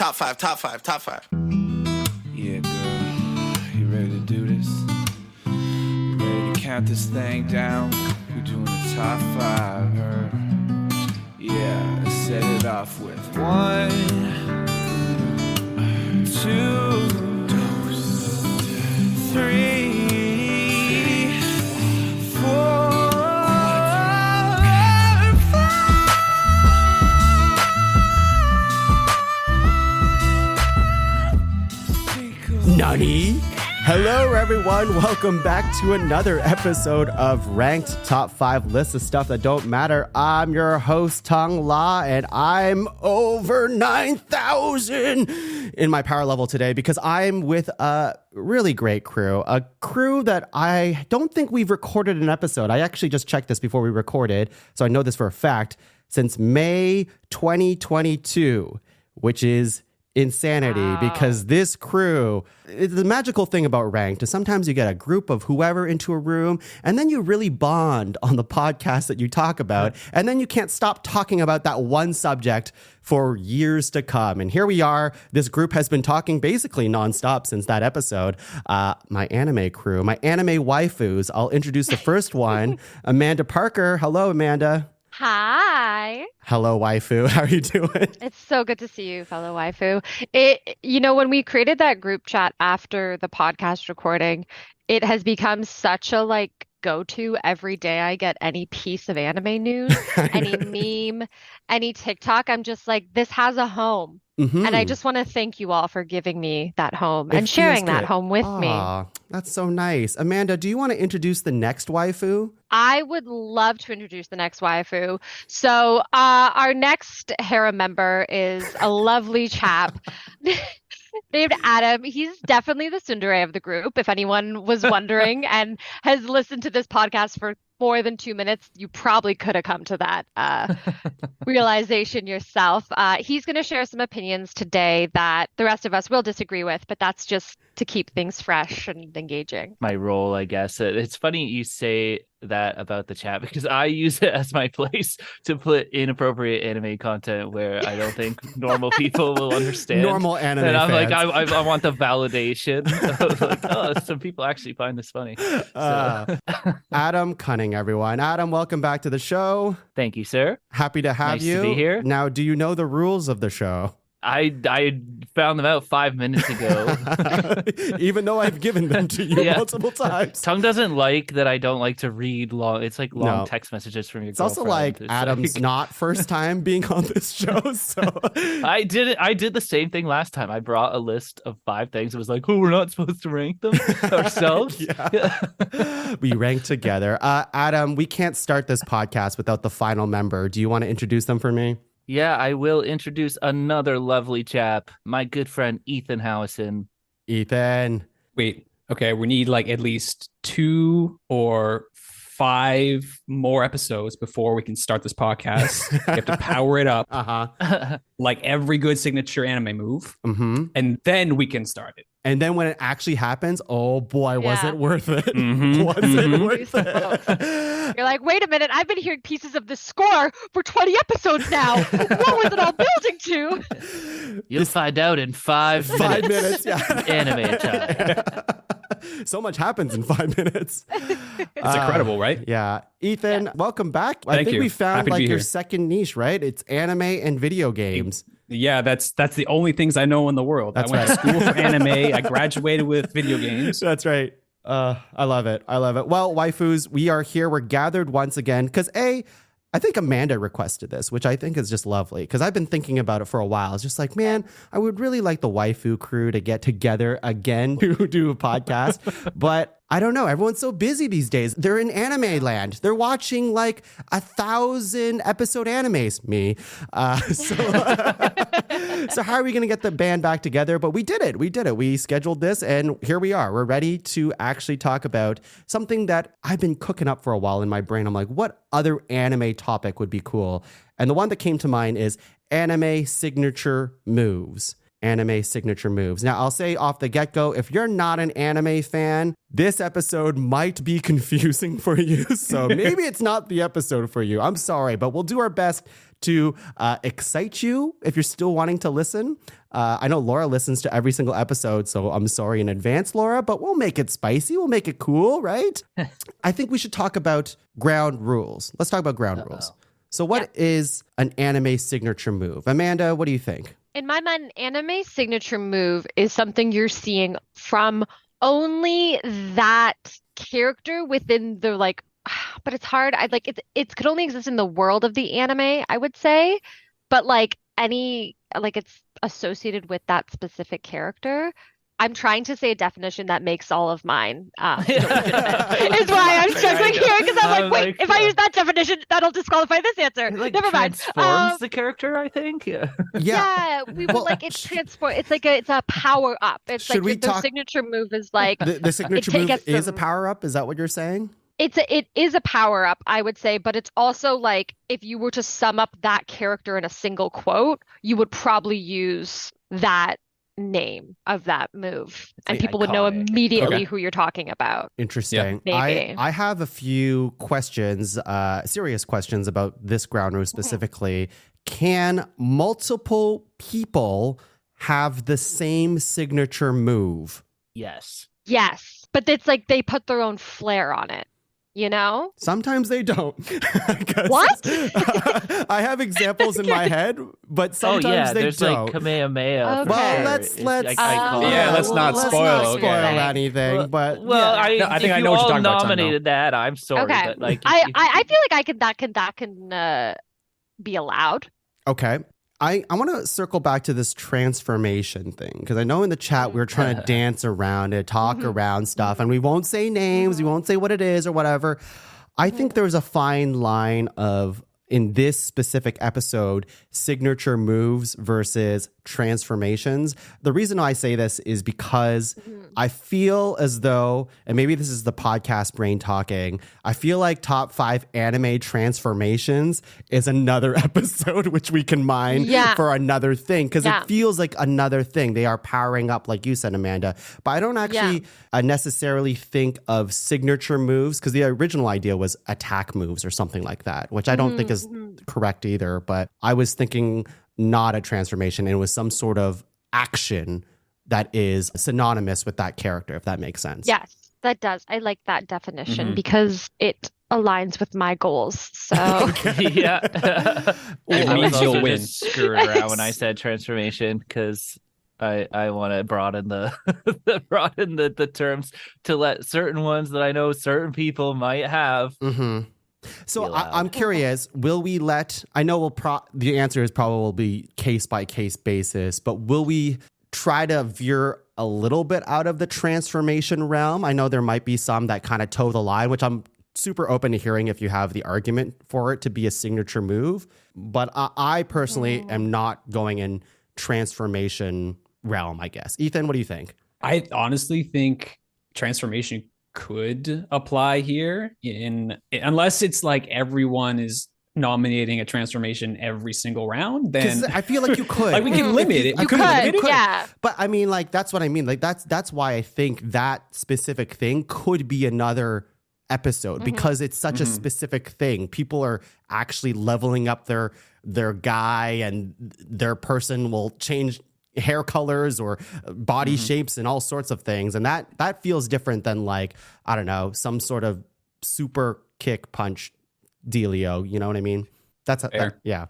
Top five, top five, top five. Yeah, girl, you ready to do this? You ready to count this thing down? We're doing the top five, her. Yeah, let's set it off with 1, 2, 3, 4. Nani? Hello, everyone. Welcome back to another episode of Ranked Top 5 Lists of Stuff That Don't Matter. I'm your host, Tuong La, and I'm over 9,000 in my power level today because I'm with a really great crew, a crew that I don't think we've recorded an episode. I actually just checked this before we recorded, so I know this for a fact, since May 2022, which is insanity because this crew, the magical thing about Ranked is sometimes you get a group of whoever into a room and then you really bond on the podcast that you talk about and then you can't stop talking about that one subject for years to come. And here we are. This group has been talking basically nonstop since that episode. My anime crew, my anime waifus. I'll introduce the first one, Amanda Parker. Hello, Amanda. Hi. Hello, waifu. How are you doing? It's so good to see you, fellow waifu. When we created that group chat after the podcast recording, it has become such a go-to every day I get any piece of anime news, any meme, any TikTok. I'm just like, this has a home. Mm-hmm. And I just want to thank you all for giving me that home and sharing that home with me. That's so nice. Amanda, do you want to introduce the next waifu? I would love to introduce the next waifu. So our next harem member is a lovely chap named Adam. He's definitely the tsundere of the group, if anyone was wondering, and has listened to this podcast for more than 2 minutes. You probably could have come to that realization yourself. He's going to share some opinions today that the rest of us will disagree with, but that's just to keep things fresh and engaging. My role, I guess. It's funny you say that about the chat because I use it as my place to put inappropriate anime content where I don't think normal people will understand. Normal anime and I'm fans. like, I want the validation of some people actually find this funny. Adam Cunning, everyone. Adam, welcome back to the show. Thank you, sir. Happy to have nice you. To be here. Now, do you know the rules of the show? I found them out 5 minutes ago. Even though I've given them to you multiple times. Tongue doesn't like that I don't like to read long. It's like long text messages from your girlfriend. It's also like Adam's not first time being on this show. So I did the same thing last time. I brought a list of 5 things. It was like, we're not supposed to rank them ourselves. We rank together. Adam, we can't start this podcast without the final member. Do you want to introduce them for me? Yeah, I will introduce another lovely chap, my good friend Ethan Howieson. Ethan. Wait, okay, we need at least 2 or 5 more episodes before we can start this podcast. You have to power it up like every good signature anime move, and then we can start it. And then when it actually happens, oh boy, was it worth it? Was it worth it? You're like, wait a minute, I've been hearing pieces of the score for 20 episodes now. What was it all building to? You'll find out in 5 minutes. 5 minutes, yeah. Anime time. So much happens in 5 minutes. It's incredible, right? Yeah. Ethan, welcome back. Thank I think you. we found Happy to be your here. second niche, right? It's anime and video games. Yeah, that's the only things I know in the world. That's I went to school for anime. I graduated with video games. That's right. I love it. I love it. Well, waifus, we are here. We're gathered once again because I think Amanda requested this, which I think is just lovely because I've been thinking about it for a while. It's just like, man, I would really like the waifu crew to get together again to do a podcast. But I don't know. Everyone's so busy these days. They're in anime land. They're watching 1,000 episode animes. Me. So how are we going to get the band back together? But we did it. We scheduled this and here we are. We're ready to actually talk about something that I've been cooking up for a while in my brain. I'm like, what other anime topic would be cool? And the one that came to mind is anime signature moves. Now, I'll say off the get-go, if you're not an anime fan, this episode might be confusing for you. So maybe it's not the episode for you. I'm sorry, but we'll do our best to excite you if you're still wanting to listen. I know Laura listens to every single episode, so I'm sorry in advance, Laura, but we'll make it spicy. We'll make it cool, right? I think we should talk about ground rules. Let's talk about ground rules. So what is an anime signature move? Amanda, what do you think? In my mind, an anime signature move is something you're seeing from only that character within the like, but it's hard. I like it could only exist in the world of the anime, I would say. But like it's associated with that specific character. I'm trying to say a definition that makes all of mine. Is why I'm struggling here because I'm like, wait, if I use that definition, that'll disqualify this answer. Never mind. Transforms the character, I think. Yeah, we would like it transform. It's like it's a power up. It's Should like the signature move is like the signature move is a power up. Is that what you're saying? It is a power up, I would say, but it's also like if you were to sum up that character in a single quote, you would probably use that name of that move and people would know immediately who you're talking about. Interesting. Maybe. I have a few questions, serious questions about this ground rule specifically. Can multiple people have the same signature move? Yes, but it's like they put their own flair on it. You know? Sometimes they don't. What? I have examples in my head, but sometimes they there's don't. like Kamehameha. Okay. Well, let's let's not spoil anything. But I think I know what you're talking about. Nominated that. I'm sorry, okay. but like I feel like that can be allowed. Okay. I want to circle back to this transformation thing because I know in the chat we were trying to dance around it, talk around stuff, and we won't say names, we won't say what it is or whatever. I think there's a fine line of, in this specific episode, signature moves versus transformations. The reason I say this is because I feel as though, and maybe this is the podcast brain talking, I feel like top 5 anime transformations is another episode which we can mine for another thing because it feels like another thing. They are powering up, like you said, Amanda. But I don't actually necessarily think of signature moves because the original idea was attack moves or something like that, which I don't think is correct either. But I was thinking not a transformation, and it was some sort of action that is synonymous with that character, if that makes sense. Yes, that does. I like that definition because it aligns with my goals. So yeah. It I means was you'll also win. just screwing around when I said transformation because I want to broaden the terms to let certain ones that I know certain people might have. So I'm curious, will we let, I know the answer is probably case by case basis, but will we try to veer a little bit out of the transformation realm? I know there might be some that kind of toe the line, which I'm super open to hearing if you have the argument for it to be a signature move. But I personally am not going in transformation realm, I guess. Ethan, what do you think? I honestly think transformation could apply here unless it's like everyone is nominating a transformation every single round, then I feel like you could. Like we can limit it. You could. Yeah. But I mean, like, that's what I mean. Like, that's why I think that specific thing could be another episode because it's such a specific thing. People are actually leveling up their guy, and their person will change hair colors or body shapes and all sorts of things. And that feels different than, like, I don't know, some sort of super kick punch dealio. You know what I mean? That's yeah.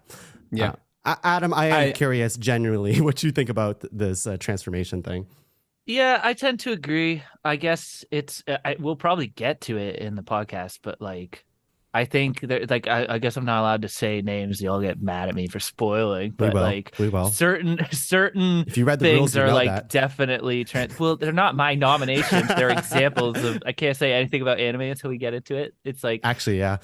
Adam, I am curious genuinely what you think about this transformation thing. Yeah, I tend to agree. I guess we'll probably get to it in the podcast, but like, I think like I guess I'm not allowed to say names. You'll get mad at me for spoiling, but we will. certain if you read the things rules, you are know like that. definitely well, they're not my nominations. They're examples of. I can't say anything about anime until we get into it. It's like actually, yeah,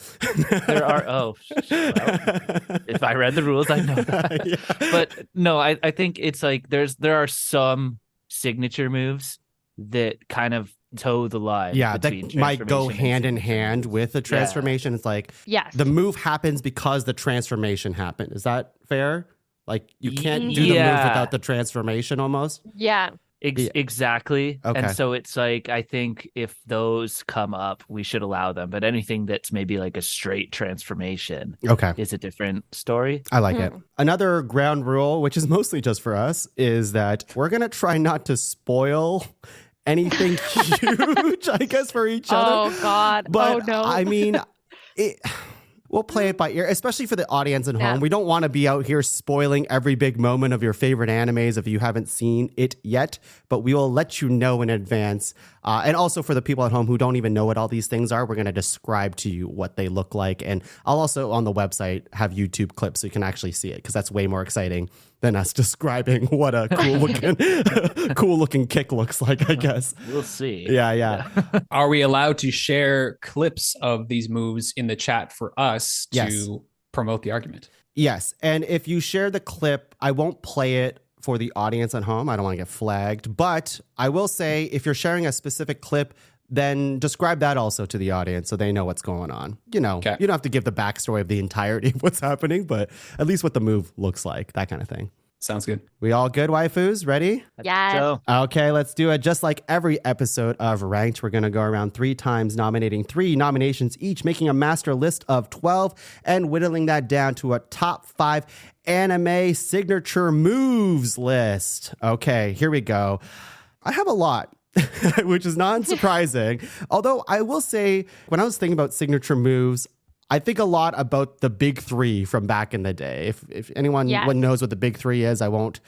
there are. Well, if I read the rules, I know that. But no, I think it's like there are some signature moves that kind of toe the line. Yeah, that might go hand in hand with the transformation. It's like the move happens because the transformation happened. Is that fair? Like, you can't do the move without the transformation almost? Yeah. Exactly. Okay. And so it's like, I think if those come up, we should allow them. But anything that's maybe like a straight transformation Okay. is a different story. I like it. Another ground rule, which is mostly just for us, is that we're going to try not to spoil anything huge, I guess, for each other. Oh, God. But oh, no. I mean, we'll play it by ear, especially for the audience at home. We don't want to be out here spoiling every big moment of your favorite animes if you haven't seen it yet, but we will let you know in advance. And also for the people at home who don't even know what all these things are, we're going to describe to you what they look like. And I'll also on the website have YouTube clips so you can actually see it, because that's way more exciting than us describing what a cool looking kick looks like, I guess. We'll see. Yeah. Are we allowed to share clips of these moves in the chat for us to promote the argument? Yes. And if you share the clip, I won't play it for the audience at home. I don't want to get flagged. But I will say, if you're sharing a specific clip, then describe that also to the audience so they know what's going on. You know, You don't have to give the backstory of the entirety of what's happening, but at least what the move looks like, that kind of thing. Sounds good. We all good, waifus? Ready? Yes. So, Okay, let's do it. Just like every episode of Ranked, we're going to go around 3 times, nominating 3 nominations each, making a master list of 12 and whittling that down to a top 5 anime signature moves list. Okay, here we go. I have a lot. Which is not surprising. Although I will say, when I was thinking about signature moves, I think a lot about the big 3 from back in the day. If anyone knows what the big 3 is, I won't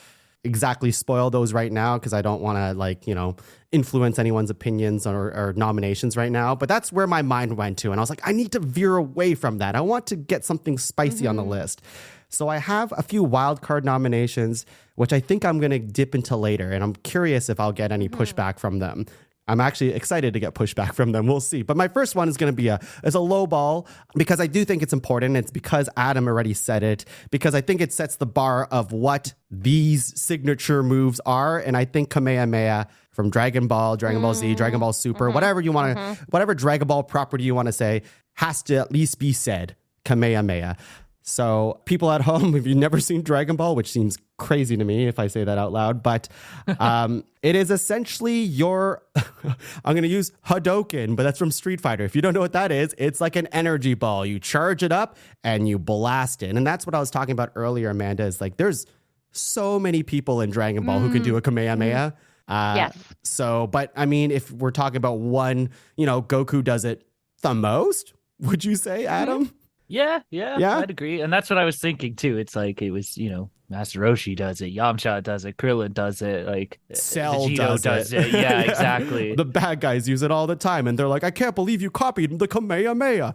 exactly spoil those right now because I don't want to influence anyone's opinions or nominations right now. But that's where my mind went to. And I was like, I need to veer away from that. I want to get something spicy on the list. So I have a few wildcard nominations, which I think I'm going to dip into later. And I'm curious if I'll get any pushback from them. I'm actually excited to get pushback from them. We'll see. But my first one is going to be a low ball, because I do think it's important. It's because Adam already said it, because I think it sets the bar of what these signature moves are. And I think Kamehameha from Dragon Ball, Dragon Ball Z, Dragon Ball Super, whatever you want to, whatever Dragon Ball property you want to say, has to at least be said Kamehameha. So people at home, if you've never seen Dragon Ball, which seems crazy to me if I say that out loud, but it is essentially your, I'm going to use Hadouken, but that's from Street Fighter. If you don't know what that is, it's like an energy ball. You charge it up and you blast it. And that's what I was talking about earlier, Amanda, is like there's so many people in Dragon Ball who can do a Kamehameha. Yes. So, but I mean, if we're talking about one, Goku does it the most, would you say, Adam? Yeah, I'd agree. And that's what I was thinking too. It's like it was, Master Roshi does it, Yamcha does it, Krillin does it, like Cell Vegito does it. Yeah, exactly. The bad guys use it all the time, and they're like, I can't believe you copied the Kamehameha.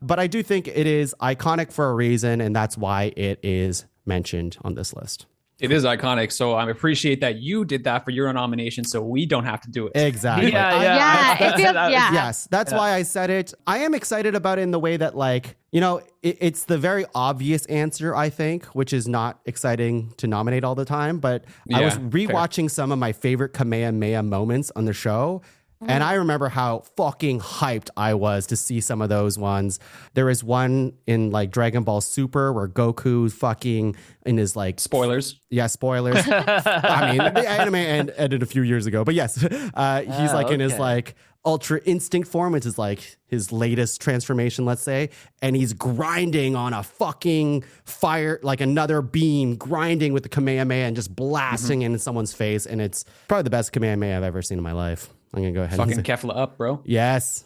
But I do think it is iconic for a reason, and that's why it is mentioned on this list. It is iconic, so I appreciate that you did that for your nomination, so we don't have to do it. Exactly. Yes, that's why I said it. I am excited about it in the way that, it's the very obvious answer, I think, which is not exciting to nominate all the time. But I was rewatching some of my favorite Kamehameha moments on the show. And I remember how fucking hyped I was to see some of those ones. There is one in Dragon Ball Super where Goku fucking in his spoilers. Yeah, spoilers. I mean, the anime ended a few years ago, but yes, he's in his Ultra Instinct form, which is his latest transformation, let's say, and he's grinding on a fucking fire, another beam, grinding with the Kamehameha and just blasting into someone's face, and it's probably the best Kamehameha I've ever seen in my life. I'm gonna go ahead. Fucking Kefla up, bro. Yes,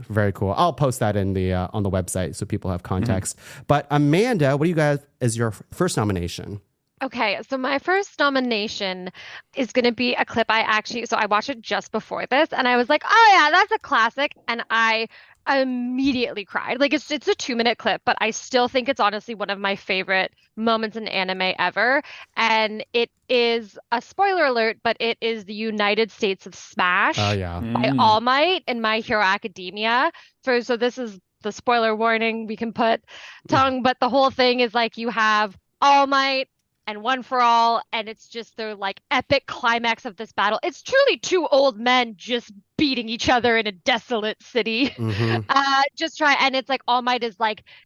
very cool. I'll post that in the on the website so people have context. But Amanda, what do you guys as your first nomination? Okay, so my first nomination is going to be a clip I watched it just before this, and I was like, oh yeah, that's a classic, and I immediately cried. It's a 2-minute clip, but I still think it's honestly one of my favorite moments in anime ever, and it is a spoiler alert, but it is the United States of Smash by All Might in My Hero Academia. So this is the spoiler warning we can put tongue, but the whole thing is you have All Might and One for All, and it's just their epic climax of this battle. It's truly 2 old men just beating each other in a desolate city. And it's All Might is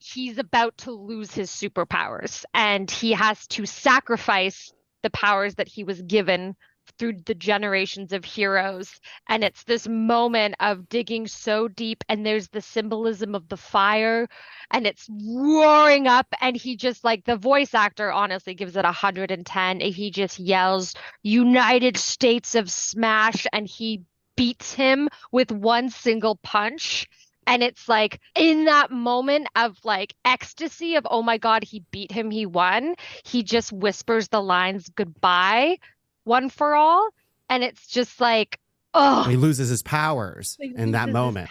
he's about to lose his superpowers, and he has to sacrifice the powers that he was given through the generations of heroes. And it's this moment of digging so deep, and there's the symbolism of the fire, and it's roaring up, and he just like the voice actor honestly gives it 110. He just yells United States of Smash, and he beats him with one single punch. And it's like in that moment of like ecstasy of, oh my God, he beat him, he won. He just whispers the lines goodbye, one for all. And it's just like, oh, He loses his powers in that moment.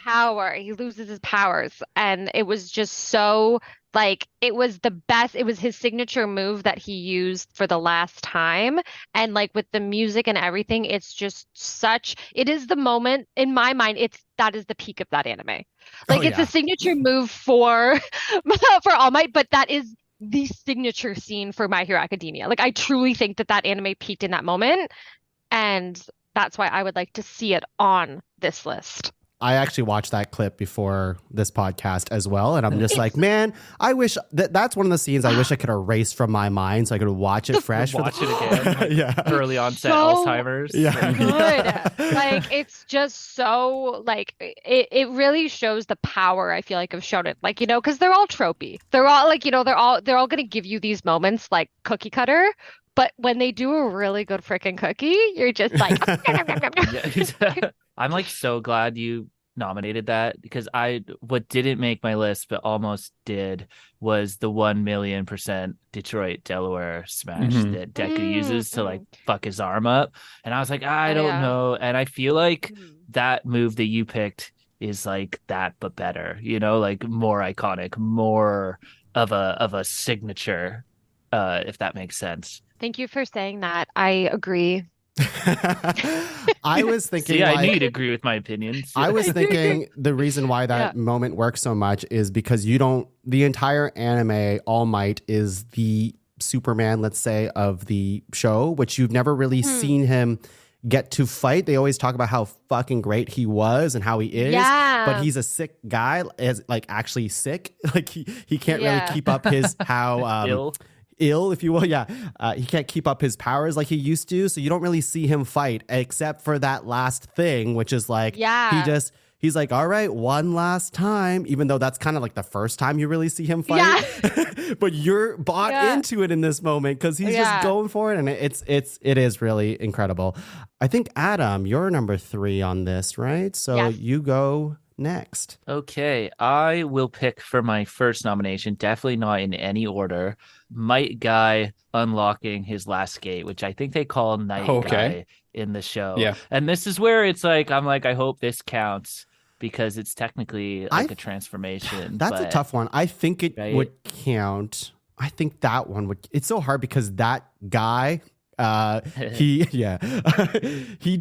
He loses his powers. And it was just so like, it was the best. It was his signature move that he used for the last time. And like with the music and everything, it's just it is the moment in my mind. That is the peak of that anime. Like it's a signature move for All Might, but that is the signature scene for My Hero Academia. Like I truly think that anime peaked in that moment, and that's why I would like to see it on this list. I actually watched that clip before this podcast as well, and I'm just like, man, I wish that's one of the scenes I wish I could erase from my mind so I could watch it fresh. Watch it again. Yeah. Early onset So Alzheimer's. Yeah. Good. Like it's just so like it really shows the power I feel like of shonen. Like, you know, because they're all tropey. They're all like, you know, they're all gonna give you these moments like cookie cutter. But when they do a really good freaking cookie, you're just like I'm like so glad you nominated that, because what didn't make my list but almost did was the 1,000,000% Detroit Delaware smash that Deku uses to like fuck his arm up, and I was like, I don't know, and I feel like that move that you picked is like that but better, you know, like more iconic, more of a signature, if that makes sense. Thank you for saying that. I agree. I was thinking, See, I like, knew you'd agree with my opinions. I was thinking the reason why that moment works so much is because the entire anime, All Might is the Superman, let's say, of the show, which you've never really seen him get to fight. They always talk about how fucking great he was and how he is, but he's a sick guy, is like actually sick. Like he can't really keep up his ill, if you will. He can't keep up his powers like he used to, so you don't really see him fight except for that last thing, which is like he's like, all right, one last time, even though that's kind of like the first time you really see him fight. But you're bought into it in this moment because he's just going for it, and it is really incredible. I think, Adam, you're number 3 on this, right? So you go next. Okay, I will pick for my first nomination, definitely not in any order, Might Guy unlocking his last gate, which I think they call Night Guy in the show. Yeah. And this is where it's like, I'm like, I hope this counts because it's technically like a transformation. That's a tough one. I think it would count. I think that one would. It's so hard because that guy, he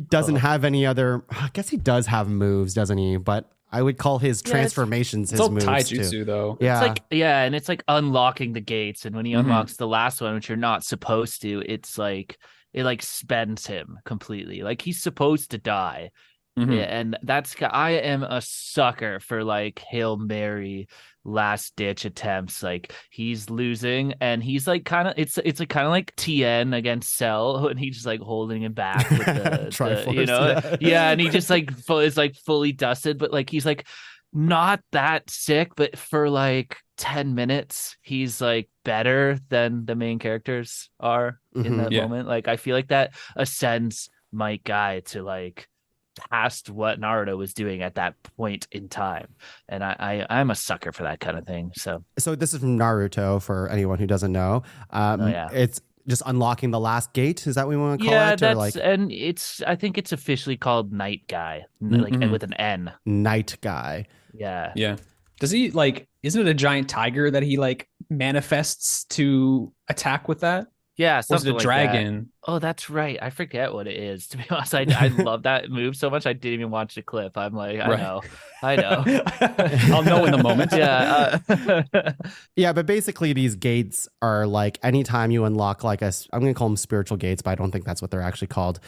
doesn't have any other. I guess he does have moves, doesn't he? But I would call his transformations his moves taijutsu, too. Though. Yeah. It's like, and it's like unlocking the gates, and when he unlocks the last one, which you're not supposed to, it's like it like spends him completely. Like he's supposed to die. And I am a sucker for like Hail Mary last ditch attempts. Like he's losing and he's like kind of it's like kind of like Tien against Cell, and he's just like holding him back with the Triforce, you know, and he just like is like fully dusted, but like he's like not that sick, but for like 10 minutes he's like better than the main characters are in that moment. Like I feel like that ascends Might Guy to like past what Naruto was doing at that point in time, and I'm a sucker for that kind of thing. So this is from Naruto for anyone who doesn't know. It's just unlocking the last gate. Is that what we want to call it? Or like, and I think it's officially called Night Guy, like and with an N. Night Guy. Yeah. Does he like? Isn't it a giant tiger that he like manifests to attack with that? Yeah, or is it a like dragon? That. Oh, that's right. I forget what it is. To be honest, I love that move so much. I didn't even watch the clip. I'm like, I know. I'll know in the moment. Yeah, but basically these gates are like anytime you unlock like I'm going to call them spiritual gates, but I don't think that's what they're actually called.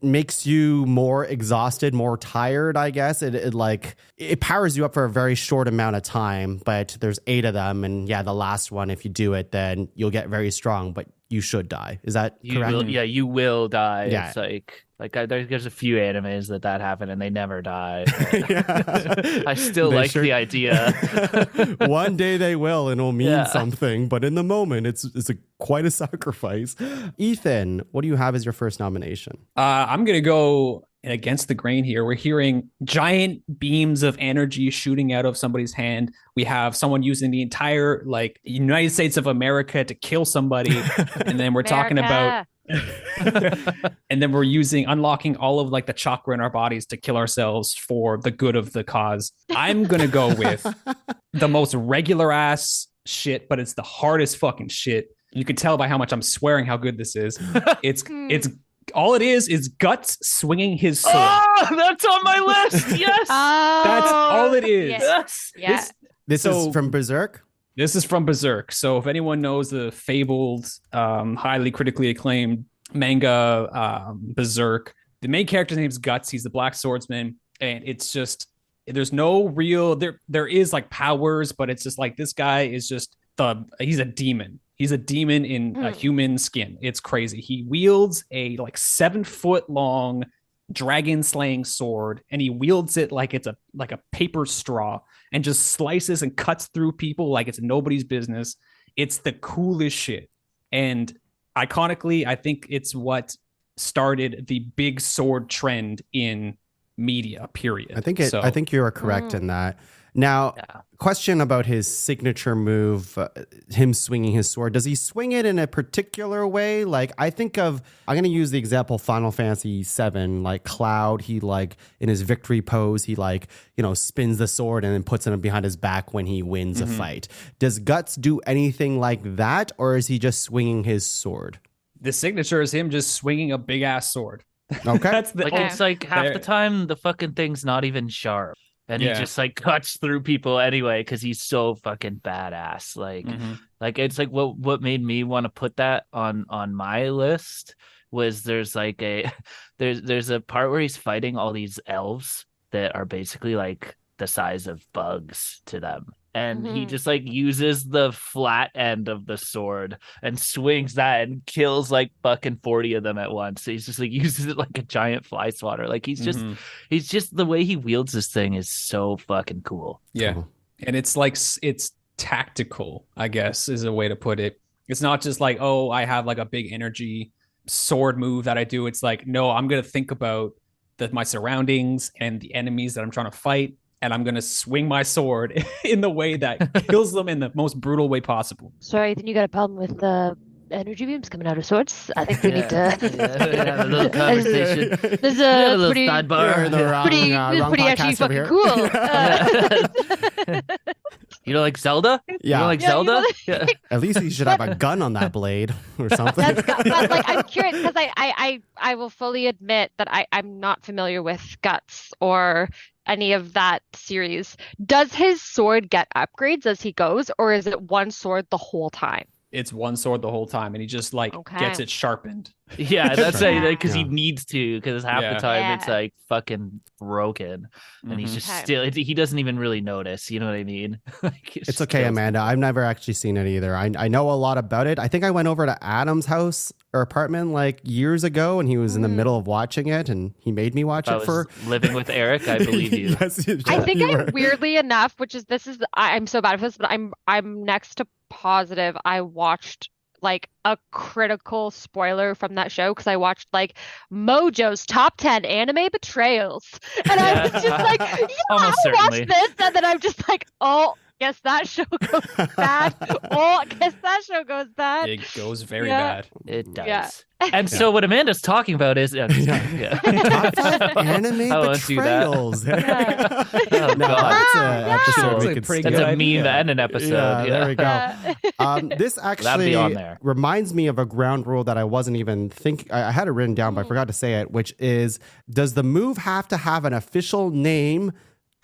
makes you more exhausted, more tired, I guess. It powers you up for a very short amount of time, but there's 8 of them. And yeah, the last one, if you do it, then you'll get very strong, but you should die. Is that correct? You will die. Yeah. It's there's a few animes that happen and they never die. I still like the idea. One day they will, and it'll mean something. But in the moment, it's quite a sacrifice. Ethan, what do you have as your first nomination? I'm going to go against the grain here. We're hearing giant beams of energy shooting out of somebody's hand. We have someone using the entire United States of America to kill somebody. And then we're talking about and then we're unlocking all of the chakra in our bodies to kill ourselves for the good of the cause. I'm going to go with the most regular ass shit, but it's the hardest fucking shit. You can tell by how much I'm swearing how good this is. It's all it is Guts swinging his sword. Oh, that's on my list. Yes. That's all it is. Yes. Yeah. This is from Berserk? This is from Berserk. So if anyone knows the fabled, highly critically acclaimed manga Berserk, the main character's name is Guts. He's the Black Swordsman. And it's just, there's no real, there is powers, but it's just this guy is just he's a demon. He's a demon in a human skin. It's crazy. He wields a 7-foot long dragon slaying sword, and he wields it like it's a paper straw, and just slices and cuts through people like it's nobody's business. It's the coolest shit. And iconically, I think it's what started the big sword trend in media, period. I think you are correct in that. Now, question about his signature move, him swinging his sword. Does he swing it in a particular way? I'm going to use the example Final Fantasy VII, Cloud, he in his victory pose, he spins the sword and then puts it behind his back when he wins a fight. Does Guts do anything like that, or is he just swinging his sword? The signature is him just swinging a big ass sword. Okay. That's the it's half the time the fucking thing's not even sharp. And he just cuts through people anyway because he's so fucking badass. It's what made me want to put that on my list was there's there's a part where he's fighting all these elves that are basically the size of bugs to them. And he just uses the flat end of the sword and swings that and kills fucking 40 of them at once. So he's just uses it like a giant fly swatter. He's just the way he wields this thing is so fucking cool. Yeah. And it's it's tactical, I guess, is a way to put it. It's not just I have a big energy sword move that I do. It's no, I'm going to think about my surroundings and the enemies that I'm trying to fight. And I'm going to swing my sword in the way that kills them in the most brutal way possible. Sorry, then you got a problem with the energy beams coming out of swords? I think we need to have a little conversation. There's a little pretty sidebar. Pretty actually fucking cool. You don't like Zelda? Yeah. You don't like Zelda? Yeah. At least he should have a gun on that blade or something. But I'm curious because I will fully admit that I'm not familiar with Guts or any of that series. Does his sword get upgrades as he goes, or is it one sword the whole time? It's one sword the whole time, and he just gets it sharpened. Yeah, that's because he needs to, because half the time it's fucking broken, and he's just still. He doesn't even really notice. You know what I mean? It's okay, Amanda. I've never actually seen it either. I know a lot about it. I think I went over to Adam's house or apartment years ago, and he was in the middle of watching it, and he made me watch it for living with Eric. I believe you. Yes, I think weirdly enough, I'm so bad at this, but I'm next to positive I watched a critical spoiler from that show because I watched Mojo's top 10 anime betrayals, and I was just Almost I watched certainly. this, and then I'm just oh, guess that show goes bad. Oh, guess that show goes bad. It goes very bad. It does. Yeah. And so what Amanda's talking about is Top 5 anime I won't do that. betrayals. Oh, No, God. that's an episode That's we a could pretty skip. That's a good meme idea. and an episode. There we go. This That'd actually be on there. reminds me of a ground rule that I wasn't even thinking. I had it written down, but I forgot to say it, which is, does the move have to have an official name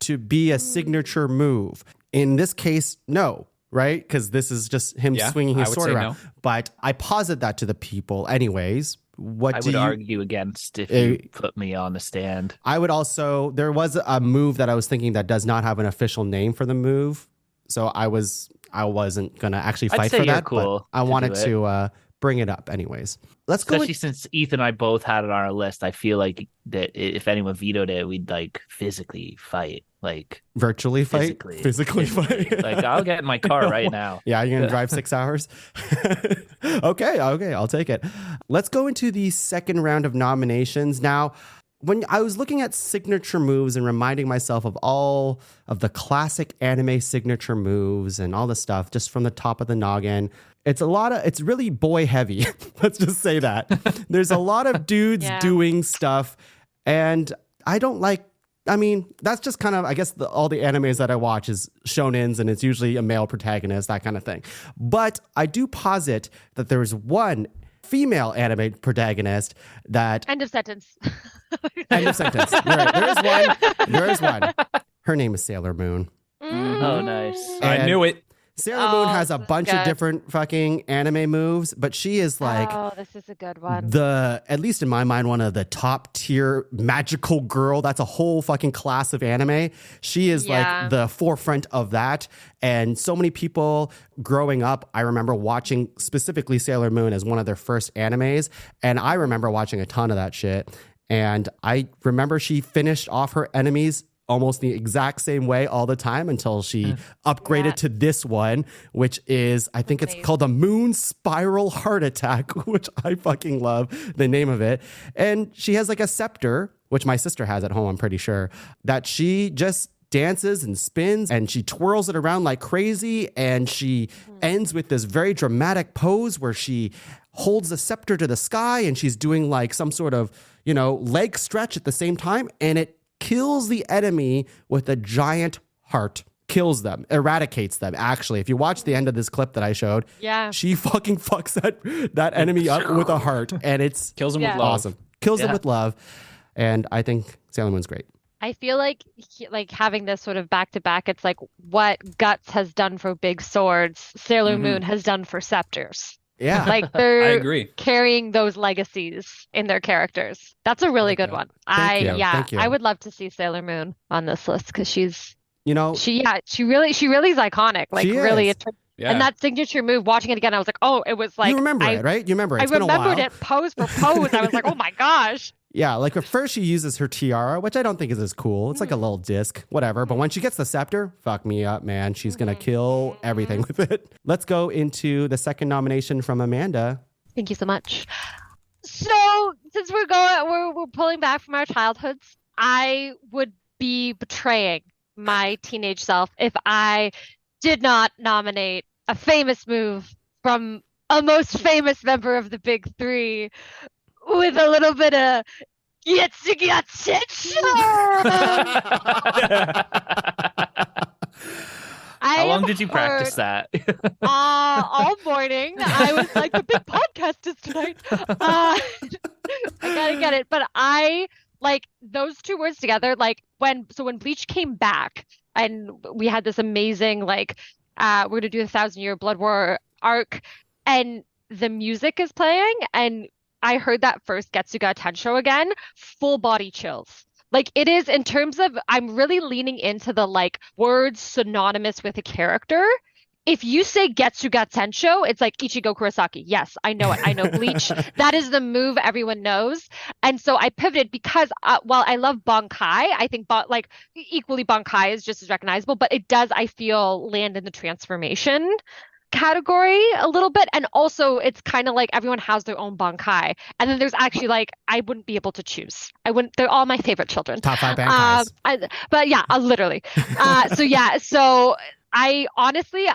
to be a signature move? In this case, no. Right? Because this is just him swinging his sword around. No. But I posit that to the people anyways. what I do would you argue against if you put me on the stand. I would also, there was a move that I was thinking that does not have an official name for the move. So I wasn't going to actually I'd fight say for you're that, cool but I to wanted do it. to bring it up anyways. Let's Especially go. since Ethan and I both had it on our list. I feel like that if anyone vetoed it, we'd like physically fight, like Virtually fight? Physically fight? Like I'll get in my car right now. Yeah, you're going to drive 6 hours? Okay, I'll take it. Let's go into the second round of nominations. Now, when I was looking at signature moves and reminding myself of all of the classic anime signature moves and all the stuff just from the top of the noggin, it's really boy heavy. Let's just say that. There's a lot of dudes doing stuff, and that's just kind of, I guess, all the animes that I watch is shonens, and it's usually a male protagonist, that kind of thing. But I do posit that there is one female anime protagonist that... End of sentence. End of sentence. You're right. There is one. Her name is Sailor Moon. Oh, nice. I knew it. Sailor Moon has a bunch of different fucking anime moves, but she is like... Oh, this is a good one. At least in my mind, one of the top tier magical girl. That's a whole fucking class of anime. She is like the forefront of that. And so many people growing up, I remember watching specifically Sailor Moon as one of their first animes. And I remember watching a ton of that shit. And I remember she finished off her enemies almost the exact same way all the time until she upgraded to this one, which is, I think it's called the Moon Spiral Heart Attack, which I fucking love the name of it. And she has like a scepter, which my sister has at home, I'm pretty sure, that she just dances and spins and she twirls it around like crazy. And she ends with this very dramatic pose where she holds the scepter to the sky and she's doing like some sort of, leg stretch at the same time. And it kills the enemy with a giant heart. Kills them, eradicates them. Actually, if you watch the end of this clip that I showed, she fucking fucks that enemy up with a heart, and it's kills him with love. Awesome. Kills them with love, and I think Sailor Moon's great. I feel like having this sort of back to back, it's like what Guts has done for big swords, Sailor Moon has done for scepters. Yeah. Like they're I agree. carrying those legacies in their characters. That's a really good one. Thank you. I would love to see Sailor Moon on this list because she's she really is iconic. Like really and that signature move, watching it again, I was like, oh, it was like you remember it, right? You remember it. It's I remembered been a while. it pose for pose. I was like, oh my gosh. Yeah, like at first she uses her tiara, which I don't think is as cool. It's like a little disc, whatever. But when she gets the scepter, fuck me up, man. She's going to kill everything with it. Let's go into the second nomination from Amanda. Thank you so much. So since we're pulling back from our childhoods, I would be betraying my teenage self if I did not nominate a famous move from a most famous member of the Big Three with a little bit of How long did you practice that? All morning. I was like, the big podcast is tonight. I gotta get it. But I like those two words together. Like when Bleach came back and we had this amazing we're gonna do the 1,000-year Blood War arc, and the music is playing, and I heard that first Getsuga Tensho again, full body chills. Like it is in terms of, I'm really leaning into the like words synonymous with a character. If you say Getsuga Tensho, it's like Ichigo Kurosaki. Yes, I know it. I know Bleach. That is the move everyone knows. And so I pivoted because while I love Bankai, I think equally Bankai is just as recognizable, but it does, I feel, land in the transformation category a little bit. And also it's kind of like everyone has their own Bankai. And then there's actually I wouldn't be able to choose. They're all my favorite children. Top 5 Bankais. But yeah, literally. So I honestly,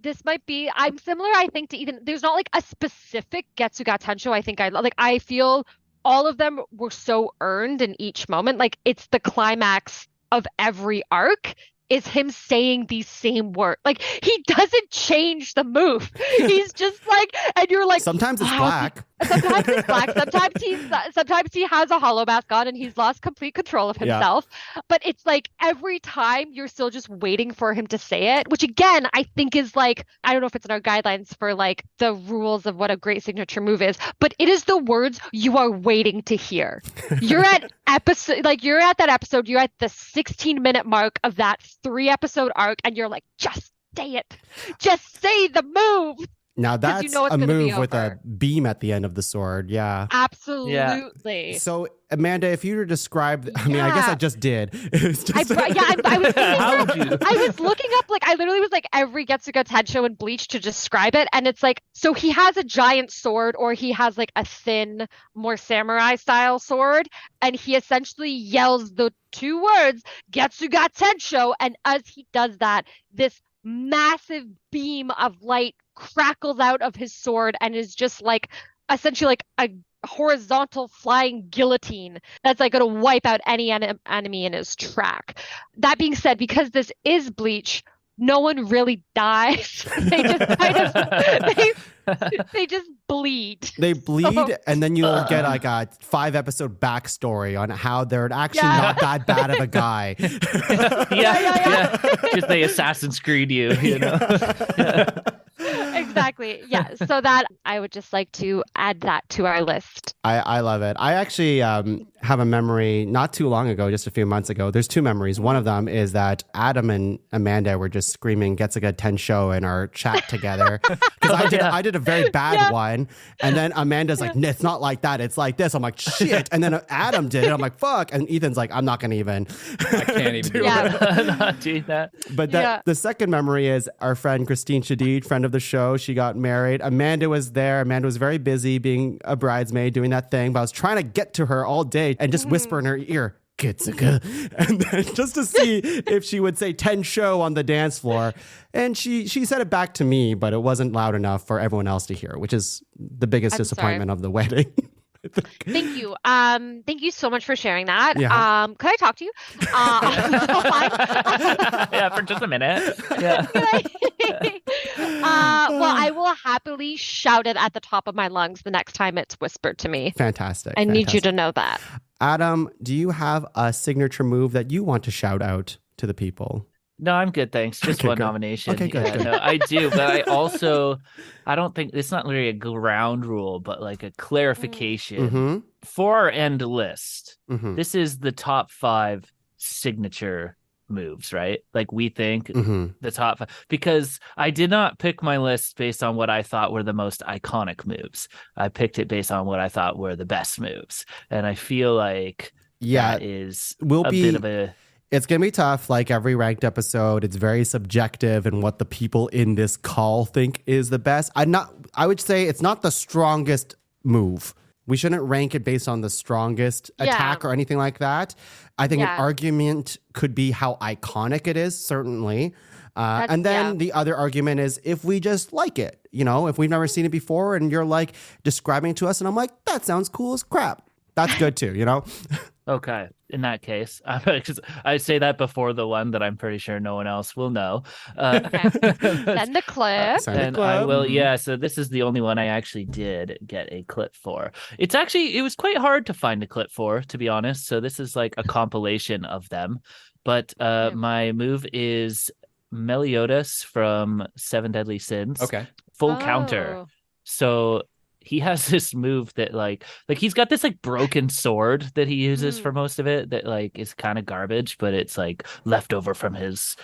this might be, I'm similar, I think, to Ethan. There's not like a specific Getsuga Tensho I feel all of them were so earned in each moment. Like it's the climax of every arc is him saying these same words. Like he doesn't change the move. He's just like, and you're like, sometimes it's black. Sometimes he's black. Sometimes he has a hollow mask on and he's lost complete control of himself. But it's like every time you're still just waiting for him to say it, which again I think is like, I don't know if it's in our guidelines for like the rules of what a great signature move is, but it is the words you are waiting to hear. You're at that episode, you're at the 16-minute mark of that 3-episode arc, and you're like, just say it. Just say the move. Now that's you know it's a gonna be move with a over. beam at the end of the sword. Yeah. Absolutely. So Amanda, if you were to describe, I mean, I guess I just did. It's just I was looking up, like, I literally was like every Getsuga Tensho and Bleach to describe it, and it's like, so he has a giant sword, or he has like a thin, more samurai style sword, and he essentially yells the 2 words Getsuga Tensho, and as he does that, this massive beam of light crackles out of his sword and is just like essentially like a horizontal flying guillotine that's like going to wipe out any enemy in his track. That being said, because this is Bleach, no one really dies. They just kind of they just bleed. They bleed, and then you'll get like a 5-episode backstory on how they're actually not that bad of a guy. Yeah. Just they Assassin's Creed you know. Exactly. Yeah. So that I would just like to add that to our list. I love it. I actually have a memory not too long ago, just a few months ago. There's 2 memories. One of them is that Adam and Amanda were just screaming Getsuga Tensho in our chat together. Because I did a very bad one. And then Amanda's like, it's not like that. It's like this. I'm like, shit. And then Adam did it. I'm like, fuck. And Ethan's like, I'm not going to even. I can't even do I'm not doing that. But the second memory is our friend Christine Shadid, friend of the show. She got married. Amanda was there. Amanda was very busy being a bridesmaid, doing that thing. But I was trying to get to her all day and just whisper in her ear, Getsuga, and then just to see if she would say Tensho on the dance floor. And she said it back to me, but it wasn't loud enough for everyone else to hear, which is the biggest disappointment of the wedding. Thank you. Thank you so much for sharing that. Yeah. Could I talk to you? Yeah, for just a minute. Yeah. Well, I will happily shout it at the top of my lungs the next time it's whispered to me. Fantastic. I need you to know that. Adam, do you have a signature move that you want to shout out to the people? No, I'm good, thanks. Just Okay, one good. nomination. Okay, good, good. No, I do, but I don't think it's not really a ground rule, but like a clarification Mm-hmm. for our end list. Mm-hmm. This is the top 5 signature moves, right? Like we think Mm-hmm. the top 5, because I did not pick my list based on what I thought were the most iconic moves. I picked it based on what I thought were the best moves, and I feel like that is bit of a. It's going to be tough, like every ranked episode. It's very subjective and what the people in this call think is the best. I would say it's not the strongest move. We shouldn't rank it based on the strongest attack or anything like that. I think an argument could be how iconic it is, certainly. And then the other argument is if we just like it, if we've never seen it before and you're like describing it to us and I'm like, that sounds cool as crap. That's good too, Okay, in that case, I say that before the one that I'm pretty sure no one else will know. Okay. Send the clip. And I will, so this is the only one I actually did get a clip for. It was quite hard to find a clip for, to be honest. So this is like a compilation of them. But my move is Meliodas from 7 Deadly Sins. Okay. Full counter. So he has this move that like he's got this like broken sword that he uses for most of it that like is kind of garbage, but it's like leftover from his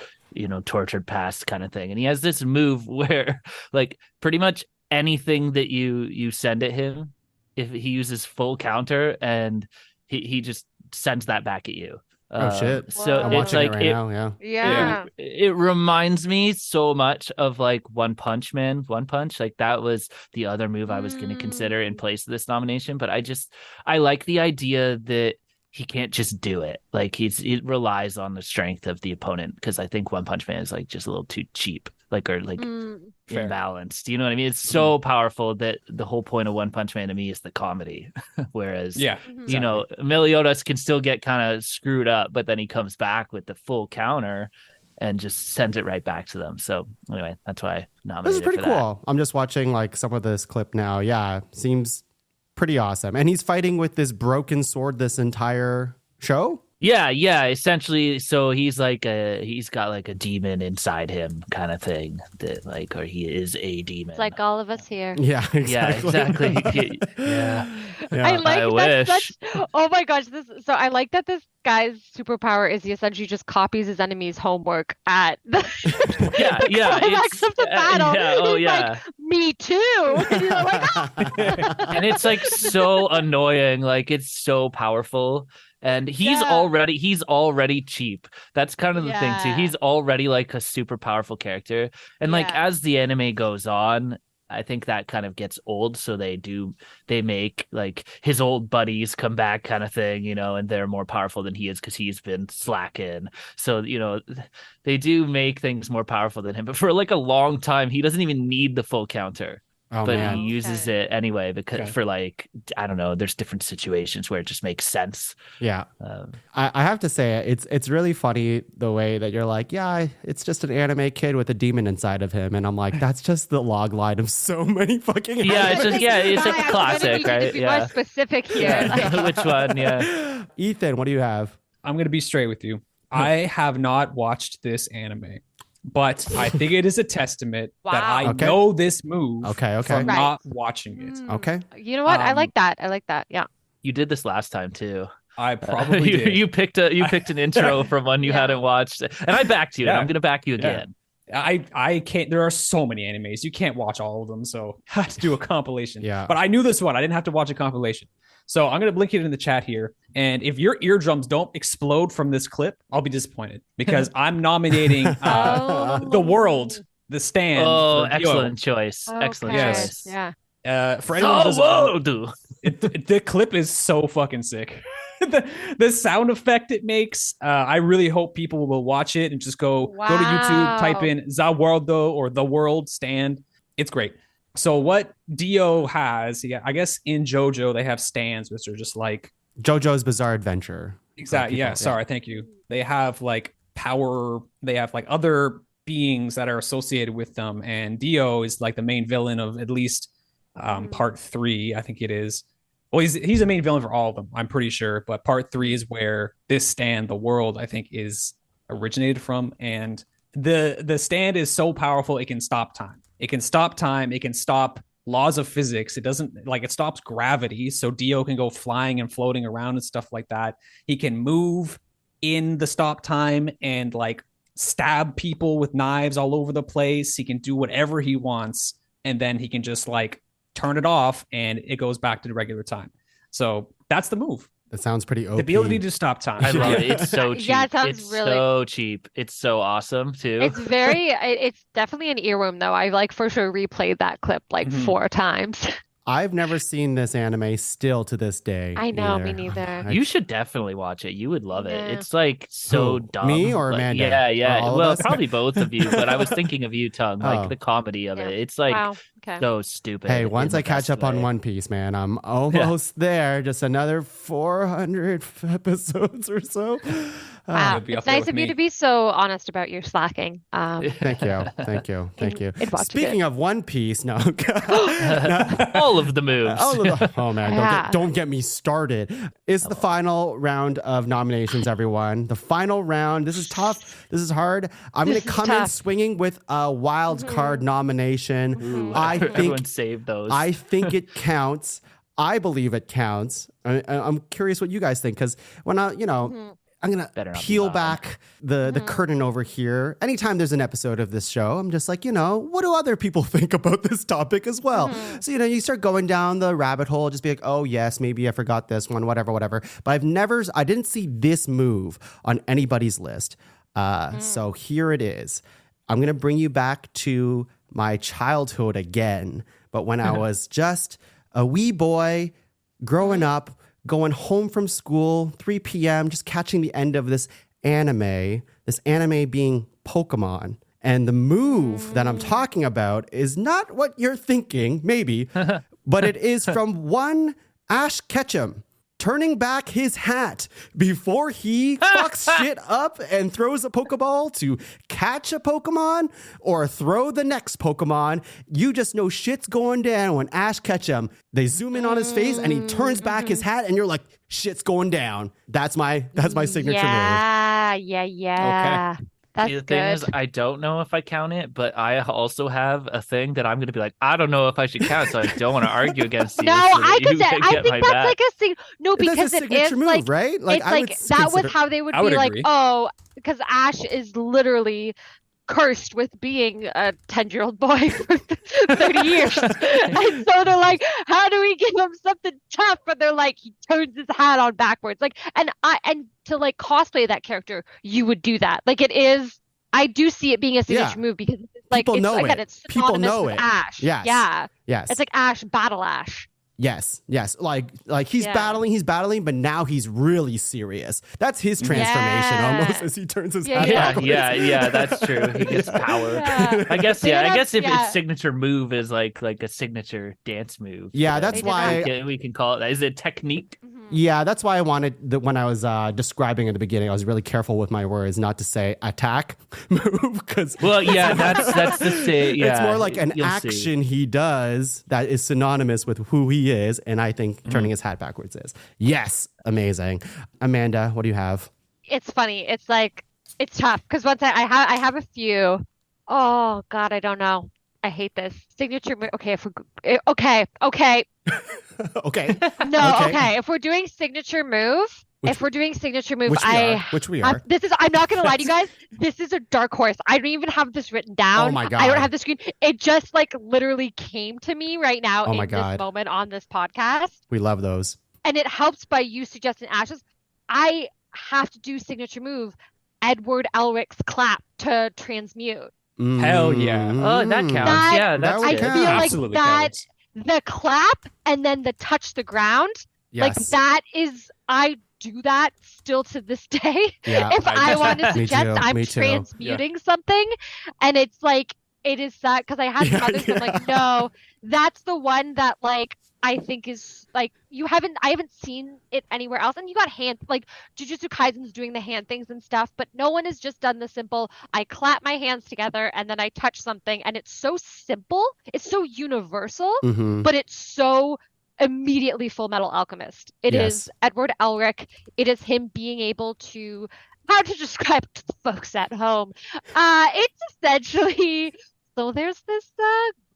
tortured past kind of thing. And he has this move where like pretty much anything that you send at him, if he uses full counter, and he just sends that back at you. Oh shit! So I'm it's watching like it right now. Yeah. It reminds me so much of like One Punch Man. One Punch, like that was the other move I was going to consider in place of this nomination. But I like the idea that he can't just do it. Like it relies on the strength of the opponent, because I think One Punch Man is like just a little too cheap, imbalanced. You know what I mean? It's so powerful that the whole point of One Punch Man to me is the comedy. Whereas, Meliodas can still get kind of screwed up, but then he comes back with the full counter and just sends it right back to them. So anyway, that's why I nominated. This is pretty for that. cool. I'm just watching like some of this clip now. Yeah, seems pretty awesome. And he's fighting with this broken sword this entire show? Yeah, essentially. So he's got like a demon inside him kind of thing that like, or he is a demon. It's like all of us here. Yeah, exactly. Yeah, exactly. Yeah. I like I that. wish. Oh my gosh, so I like that this guy's superpower is he essentially just copies his enemy's homework at the yeah. climax of the battle. Yeah, oh He's yeah. like, me too. And you're like, "Ah." And it's like so annoying. Like it's so powerful. And he's Yeah. already cheap. That's kind of the thing too. Yeah. He's already like a super powerful character. And like Yeah. as the anime goes on, I think that kind of gets old. So they make like his old buddies come back kind of thing, you know, and they're more powerful than he is because he's been slacking. So, you know, they do make things more powerful than him. But for like a long time, he doesn't even need the full counter. Oh, But man. he uses it anyway because for like, I don't know, there's different situations where it just makes sense. Yeah. I have to say, it's really funny the way that you're like, yeah, it's just an anime kid with a demon inside of him. And I'm like, that's just the log line of so many fucking Yeah, anime. it's like a I'm gonna classic, need you to right? be Yeah. more specific here. Yeah. Which one? Yeah. Ethan, what do you have? I'm going to be straight with you. I have not watched this anime, but I think it is a testament that Wow. I Okay. know this move Okay. from Right. not watching it. Okay. You know what? I Um, like that. I like that. Yeah. You did this last time too. I probably you, did. you picked an intro from one you Yeah. hadn't watched, and I backed you, and Yeah. I'm gonna back you again. I can't. There are so many animes. You can't watch all of them, so I had to do a compilation. Yeah. But I knew this one. I didn't have to watch a compilation. So I'm gonna blink it in the chat here. And if your eardrums don't explode from this clip, I'll be disappointed because I'm nominating The World, The Stand. Oh, for excellent choice. Excellent Okay. choice. Yeah. For anyone who doesn't know, do. the clip is so fucking sick. the sound effect it makes. I really hope people will watch it and just go to YouTube, type in "Za Worldo" or "The World Stand." It's great. So what Dio has, I guess in JoJo they have stands, which are just like JoJo's Bizarre Adventure. exactly. Yeah. Sorry. Thank you. They have like power. They have like other beings that are associated with them, and Dio is like the main villain of at least part 3. I think it is. Well, he's a main villain for all of them, I'm pretty sure. But part 3 is where this stand, the world, I think, is originated from. And the stand is so powerful, it can stop time. It can stop time. It can stop laws of physics. It doesn't like it stops gravity. So Dio can go flying and floating around and stuff like that. He can move in the stop time and like stab people with knives all over the place. He can do whatever he wants. And then he can just like turn it off and it goes back to the regular time. So that's the move. That sounds pretty OP. The ability to stop time. I love it. It's so cheap. Yeah, it sounds it's really- so cheap. It's so awesome too. It's definitely an earworm though. I like for sure replayed that clip like 4 times. I've never seen this anime still to this day. I know, either. me neither. You should definitely watch it. You would love it. Yeah. It's like so Who? dumb. Me or Like, Amanda? Yeah. Or all of Well, us? probably both of you, but I was thinking of you, Tongue, like Oh. the comedy of Yeah. it. It's like Wow. Okay. so stupid. Hey, in once the I catch best up on way. One Piece, man, I'm almost there. Just another 400 episodes or so. Wow. It'd be up It's there nice with of you me. to be so honest about your slacking. Thank you. Thank you. Thank you. It was Speaking of One Piece, no. all of the moves. Oh man, Yeah. don't get me started. It's the final round of nominations, everyone. The final round. This is tough. This is hard. I'm going This to is come in tough. swinging with a wild card nomination. Ooh, I think everyone saved those. I think it counts. I believe it counts. I'm curious what you guys think because when I'm gonna Better not be peel mine. back the curtain over here. Anytime there's an episode of this show, I'm just like, what do other people think about this topic as well? So you start going down the rabbit hole, just be like, oh yes, maybe I forgot this one, whatever. But I didn't see this move on anybody's list. So here it is. I'm gonna bring you back to my childhood again, but when I was just a wee boy growing up, going home from school, 3 p.m., just catching the end of this anime being Pokemon. And the move that I'm talking about is not what you're thinking, maybe, but it is from one Ash Ketchum turning back his hat before he fucks shit up and throws a Pokeball to catch a Pokemon or throw the next Pokemon. You just know shit's going down when Ash catch him. They zoom in on his face and he turns back his hat and you're like, shit's going down. That's my signature move. Yeah. Okay. That's See, the thing is, I don't know if I count it, but I also have a thing that I'm going to be like, I don't know if I should count, so I don't want to argue against you. No, so that I you could say, can I get think my that's back. like a thing. No, That's because a it signature is move, like, right? it's like that was how they would I be would like, agree. oh, because Ash is literally cursed with being a 10-year-old boy for 30 years. And so they're like, how do we give him something tough? But they're like, he turns his hat on backwards. Like, and to like cosplay that character, you would do that. Like, it is, I do see it being a signature move because it's like, People it's know again, it. it's People synonymous know with it. Ash. Yes. Yeah. Yes. It's like Ash, Battle Ash. Yes. Like he's battling, but now he's really serious. That's his transformation almost as he turns his hat backwards. Yeah, that's true. He gets power. Yeah. I guess if Yeah. its signature move is like a signature dance move. Yeah, that's why we can call it that. Is it technique? Yeah, that's why I wanted when I was describing at the beginning, I was really careful with my words not to say attack move because that's the say. Yeah, it's more like an you'll see. action he does that is synonymous with who he is, and I think turning his hat backwards is. Yes, amazing. Amanda, what do you have? It's funny. It's like, it's tough because once I have a few. Oh God, I don't know. I hate this signature move. Okay, okay. Okay. No, Okay. okay. If we're doing signature move, Which we are. I'm not gonna lie to you guys. This is a dark horse. I don't even have this written down. Oh my God. I don't have the screen. It just like literally came to me right now Oh my in God. this moment on this podcast. We love those. And it helps by you suggesting Ashes. I have to do signature move, Edward Elric's clap to transmute. Hell yeah. Oh, that counts. That- that's would I good. count. feel like Absolutely that counts. the clap and then the touch the ground, like Yes. that is, I do that still to this day. Yeah, If I want to Me suggest too, I'm me too. transmuting something, and it's like, it is that, because I had some others, I'm like, no, that's the one that like I think is like, I haven't seen it anywhere else. And you got like Jujutsu Kaisen's doing the hand things and stuff, but no one has just done the simple, I clap my hands together and then I touch something, and it's so simple, it's so universal, Mhm. but it's so immediately Full Metal Alchemist. It is Edward Elric. It is him being able to, how to describe it to the folks at home. It's essentially, so there's this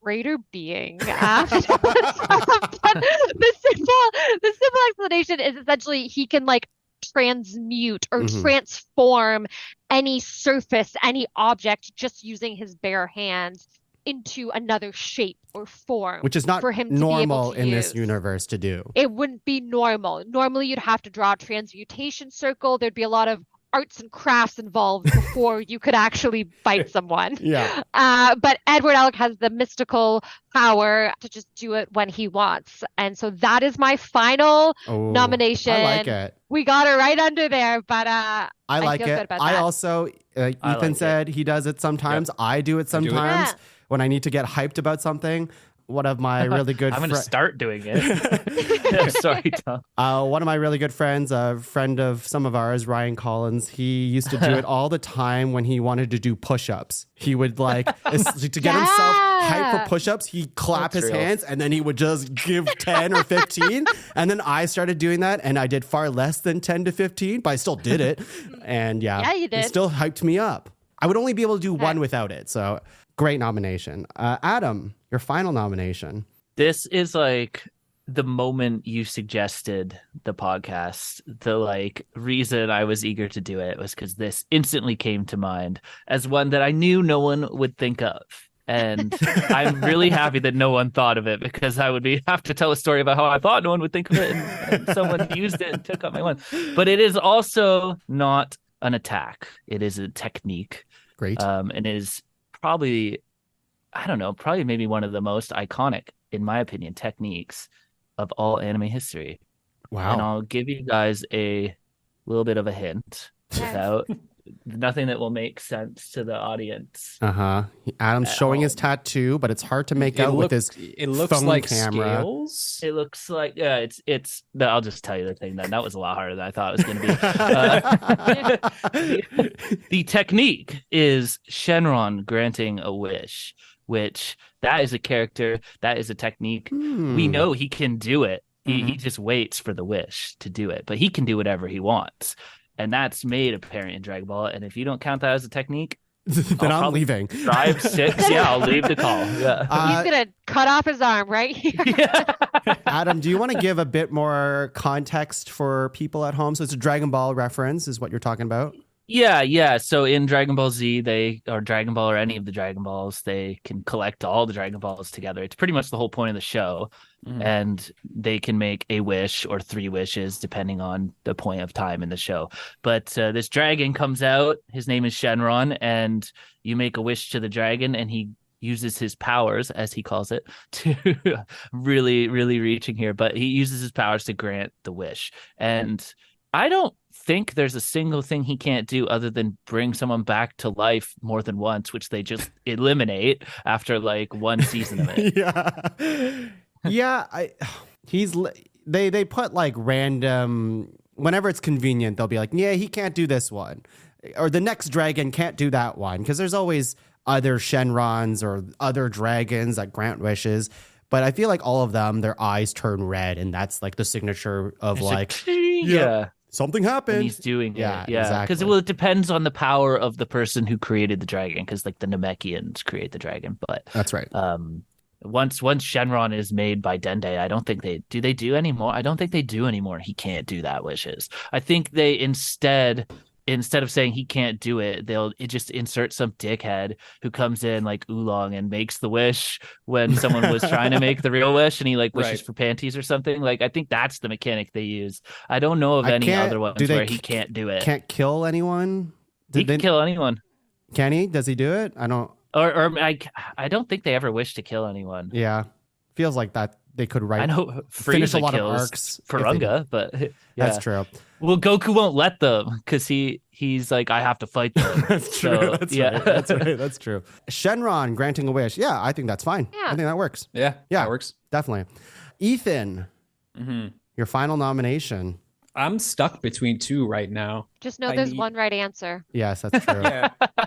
greater being. But the simple explanation is essentially he can like transmute or transform any surface, any object, just using his bare hands into another shape or form, Which is not for him to be normal able to in use. this universe to do. It wouldn't be normal. Normally, you'd have to draw a transmutation circle. There'd be a lot of arts and crafts involved before you could actually fight someone. Yeah. But Edward Elric has the mystical power to just do it when he wants. And so that is my final Oh, nomination. I like it. We got it right under there, but I like feel it. good about I that. also, Ethan like said he does it sometimes. I do it sometimes Yeah. when I need to get hyped about something. One of my really good I'm going to start doing it. I'm sorry, Tom. one of my really good friends, a friend of some of ours, Ryan Collins, he used to do it all the time when he wanted to do push-ups. He would like, to get himself hyped for push-ups, he'd clap That's his real. hands and then he would just give 10 or 15. And then I started doing that and I did far less than 10 to 15, but I still did it. And Yeah, you it did. still hyped me up. I would only be able to do one without it. So great nomination. Adam, your final nomination. This is like the moment you suggested the podcast. The like reason I was eager to do it was because this instantly came to mind as one that I knew no one would think of. And I'm really happy that no one thought of it, because I would have to tell a story about how I thought no one would think of it, and someone used it and took up my one. But it is also not an attack. It is a technique. Great. And it is probably, I don't know, probably maybe one of the most iconic, in my opinion, techniques of all anime history. And Wow. I'll give you guys a little bit of a hint without nothing that will make sense to the audience. Adam's showing his tattoo, but it's hard to make out with his It looks phone like camera. scales. It looks like it's. No, I'll just tell you the thing. Then that was a lot harder than I thought it was going to be. The technique is Shenron granting a wish, which that is a character. That is a technique. We know he can do it. He just waits for the wish to do it, but he can do whatever he wants. And that's made apparent in Dragon Ball. And if you don't count that as a technique, then I'm leaving. Drive 6. Yeah, I'll leave the call. Yeah. He's going to cut off his arm right here. Adam, do you want to give a bit more context for people at home? So it's a Dragon Ball reference is what you're talking about? Yeah. So in Dragon Ball Z, or Dragon Ball or any of the Dragon Balls, they can collect all the Dragon Balls together. It's pretty much the whole point of the show. And they can make a wish or 3 wishes, depending on the point of time in the show. But this dragon comes out. His name is Shenron, and you make a wish to the dragon, and he uses his powers, as he calls it, to really, really reaching here. But he uses his powers to grant the wish. And I don't think there's a single thing he can't do other than bring someone back to life more than once, which they just eliminate after like one season of it. They put like random, whenever it's convenient, they'll be like, yeah, he can't do this one, or the next dragon can't do that one, because there's always other Shenrons or other dragons that grant wishes. But I feel like all of them, their eyes turn red, and that's like the signature of something happened. And he's doing it. Yeah. Exactly. Because it depends on the power of the person who created the dragon. Because like the Namekians create the dragon, but that's right. Once Shenron is made by Dende, I don't think they do anymore. I don't think they do anymore. He can't do that wishes. I think they instead of saying he can't do it, they'll just insert some dickhead who comes in like Oolong and makes the wish when someone was trying to make the real wish, and he like wishes for panties or something. Like I think that's the mechanic they use. I don't know of any other ones where he can't do it. Can't kill anyone. He can kill anyone. Can he? Does he do it? I don't. Or I don't think they ever wish to kill anyone. Yeah, feels like that they could write. I know finish a Frieza lot of kills arcs. Purunga, but yeah. That's true. Well, Goku won't let them because he's like, I have to fight them. That's true. So, that's right. That's right. That's true. Shenron granting a wish. Yeah, I think that's fine. Yeah. I think that works. Yeah, that works. Definitely. Ethan, your final nomination. I'm stuck between 2 right now. Just know there's one right answer. Yes, that's true.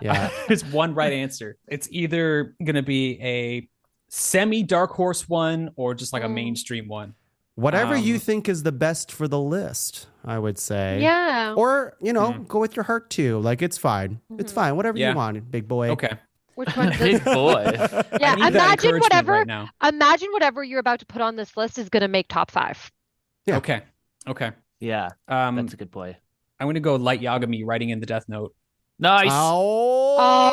Yeah. There's one right answer. It's either going to be a semi-dark horse one or just like a mainstream one. Whatever you think is the best for the list, I would say. Yeah. Or, go with your heart too. Like, it's fine. It's fine. Whatever you want, big boy. Okay. Which one? Big boy. Yeah. Imagine whatever. Right Imagine whatever you're about to put on this list is going to make top 5. Yeah. Okay. Yeah. That's a good boy. I'm going to go Light Yagami writing in the Death Note. Nice.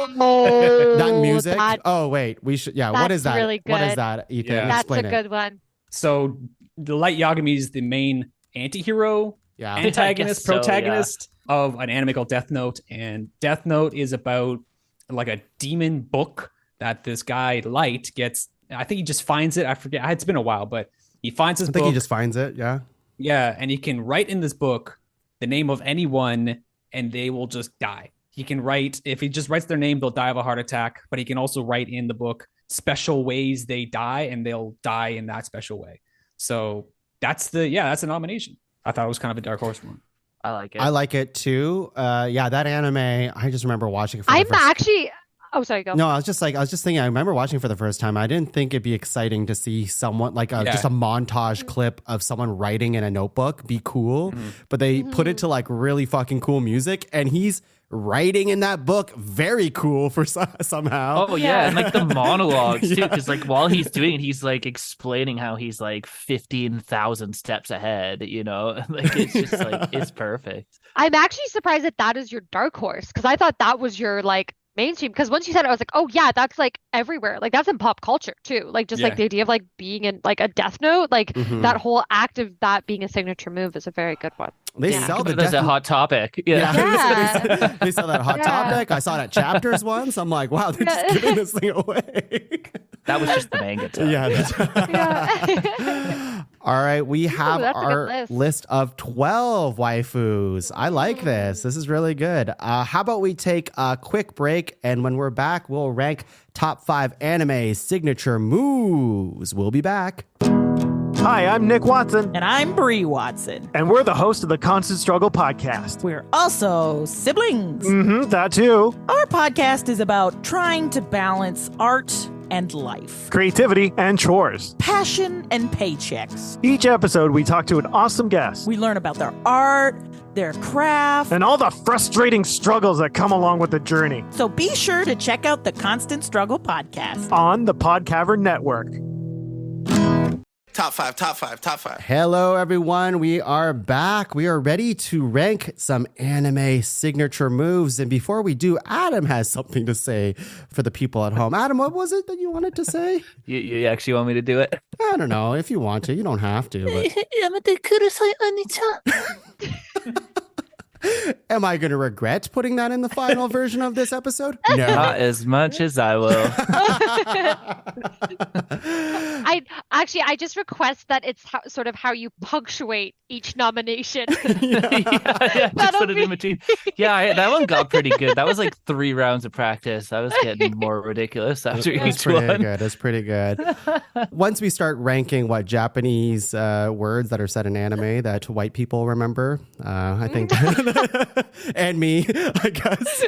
That music. Oh, wait. We should. Yeah. What is that? Really good. What is that, Ethan? Yeah. That's Explain a good one. So the Light Yagami is the main anti-hero, antagonist, protagonist of an anime called Death Note. And Death Note is about like a demon book that this guy Light gets. I think he just finds it. I forget. It's been a while, but he finds this book. I think he just finds it. Yeah. Yeah. And he can write in this book the name of anyone and they will just die. He can write, if he just writes their name, they'll die of a heart attack. But he can also write in the book special ways they die, and they'll die in that special way. So that's a nomination. I thought it was kind of a dark horse one. I like it. I like it too. That anime, I just remember watching it for the first time. Oh, sorry, go. No, I was just thinking, I remember watching for the first time. I didn't think it'd be exciting to see someone just a montage clip of someone writing in a notebook be cool, but they put it to like really fucking cool music, and he's writing in that book very cool for somehow. Oh yeah, and like the monologues too, because like while he's doing it, he's like explaining how he's like 15,000 steps ahead. Like it's just like it's perfect. I'm actually surprised that is your dark horse, because I thought that was your like mainstream, because once you said it, I was like, oh yeah, that's like everywhere. Like that's in pop culture too. Like just like the idea of like being in like a Death Note, like that whole act of that being a signature move is a very good one. They sell the That's a hot topic. Yeah. They sell that hot topic. I saw it at Chapters once. I'm like, wow, they're just giving this thing away. That was just the manga. Yeah. All right, we have that's a good our list. list of 12 waifus. I like this. This is really good. How about we take a quick break, and when we're back, we'll rank top 5 anime signature moves. We'll be back. Hi, I'm Nick Watson, And I'm Bree Watson. and we're the host of the Constant Struggle podcast. We're also siblings. That too. Our podcast is about trying to balance art and life, Creativity and chores. passion and paychecks. Each episode, we talk to an awesome guest We learn about their art, their craft. and all the frustrating struggles that come along with the journey So be sure to check out the Constant Struggle podcast. on the Podcavern Network. Top five. Hello, everyone. We are back. We are ready to rank some anime signature moves. And before we do, Adam has something to say for the people at home. Adam, what was it that you wanted to say? You actually want me to do it? I don't know. If you want to, you don't have to. But... Am I going to regret putting that in the final version of this episode? No. Not as much as I will. I just request that it's sort of how you punctuate each nomination. Just That'll put it in between. Yeah, that one got pretty good. That was like 3 rounds of practice. I was getting more ridiculous after That's each pretty one. good. That's pretty good. Once we start ranking what Japanese words that are said in anime that white people remember, I think, and me, I guess,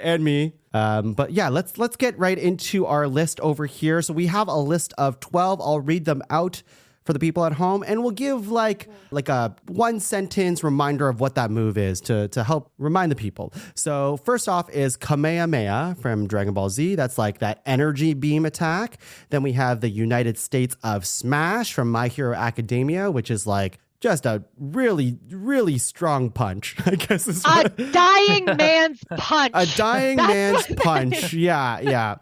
and me. But yeah, let's get right into our list over here. So we have a list of 12. I'll read them out for the people at home, and we'll give like a 1-sentence reminder of what that move is to help remind the people. So first off is Kamehameha from Dragon Ball Z. That's like that energy beam attack. Then we have the United States of Smash from My Hero Academia, which is like just a really, really strong punch, I guess. Is A dying man's punch. a dying man's punch. Yeah.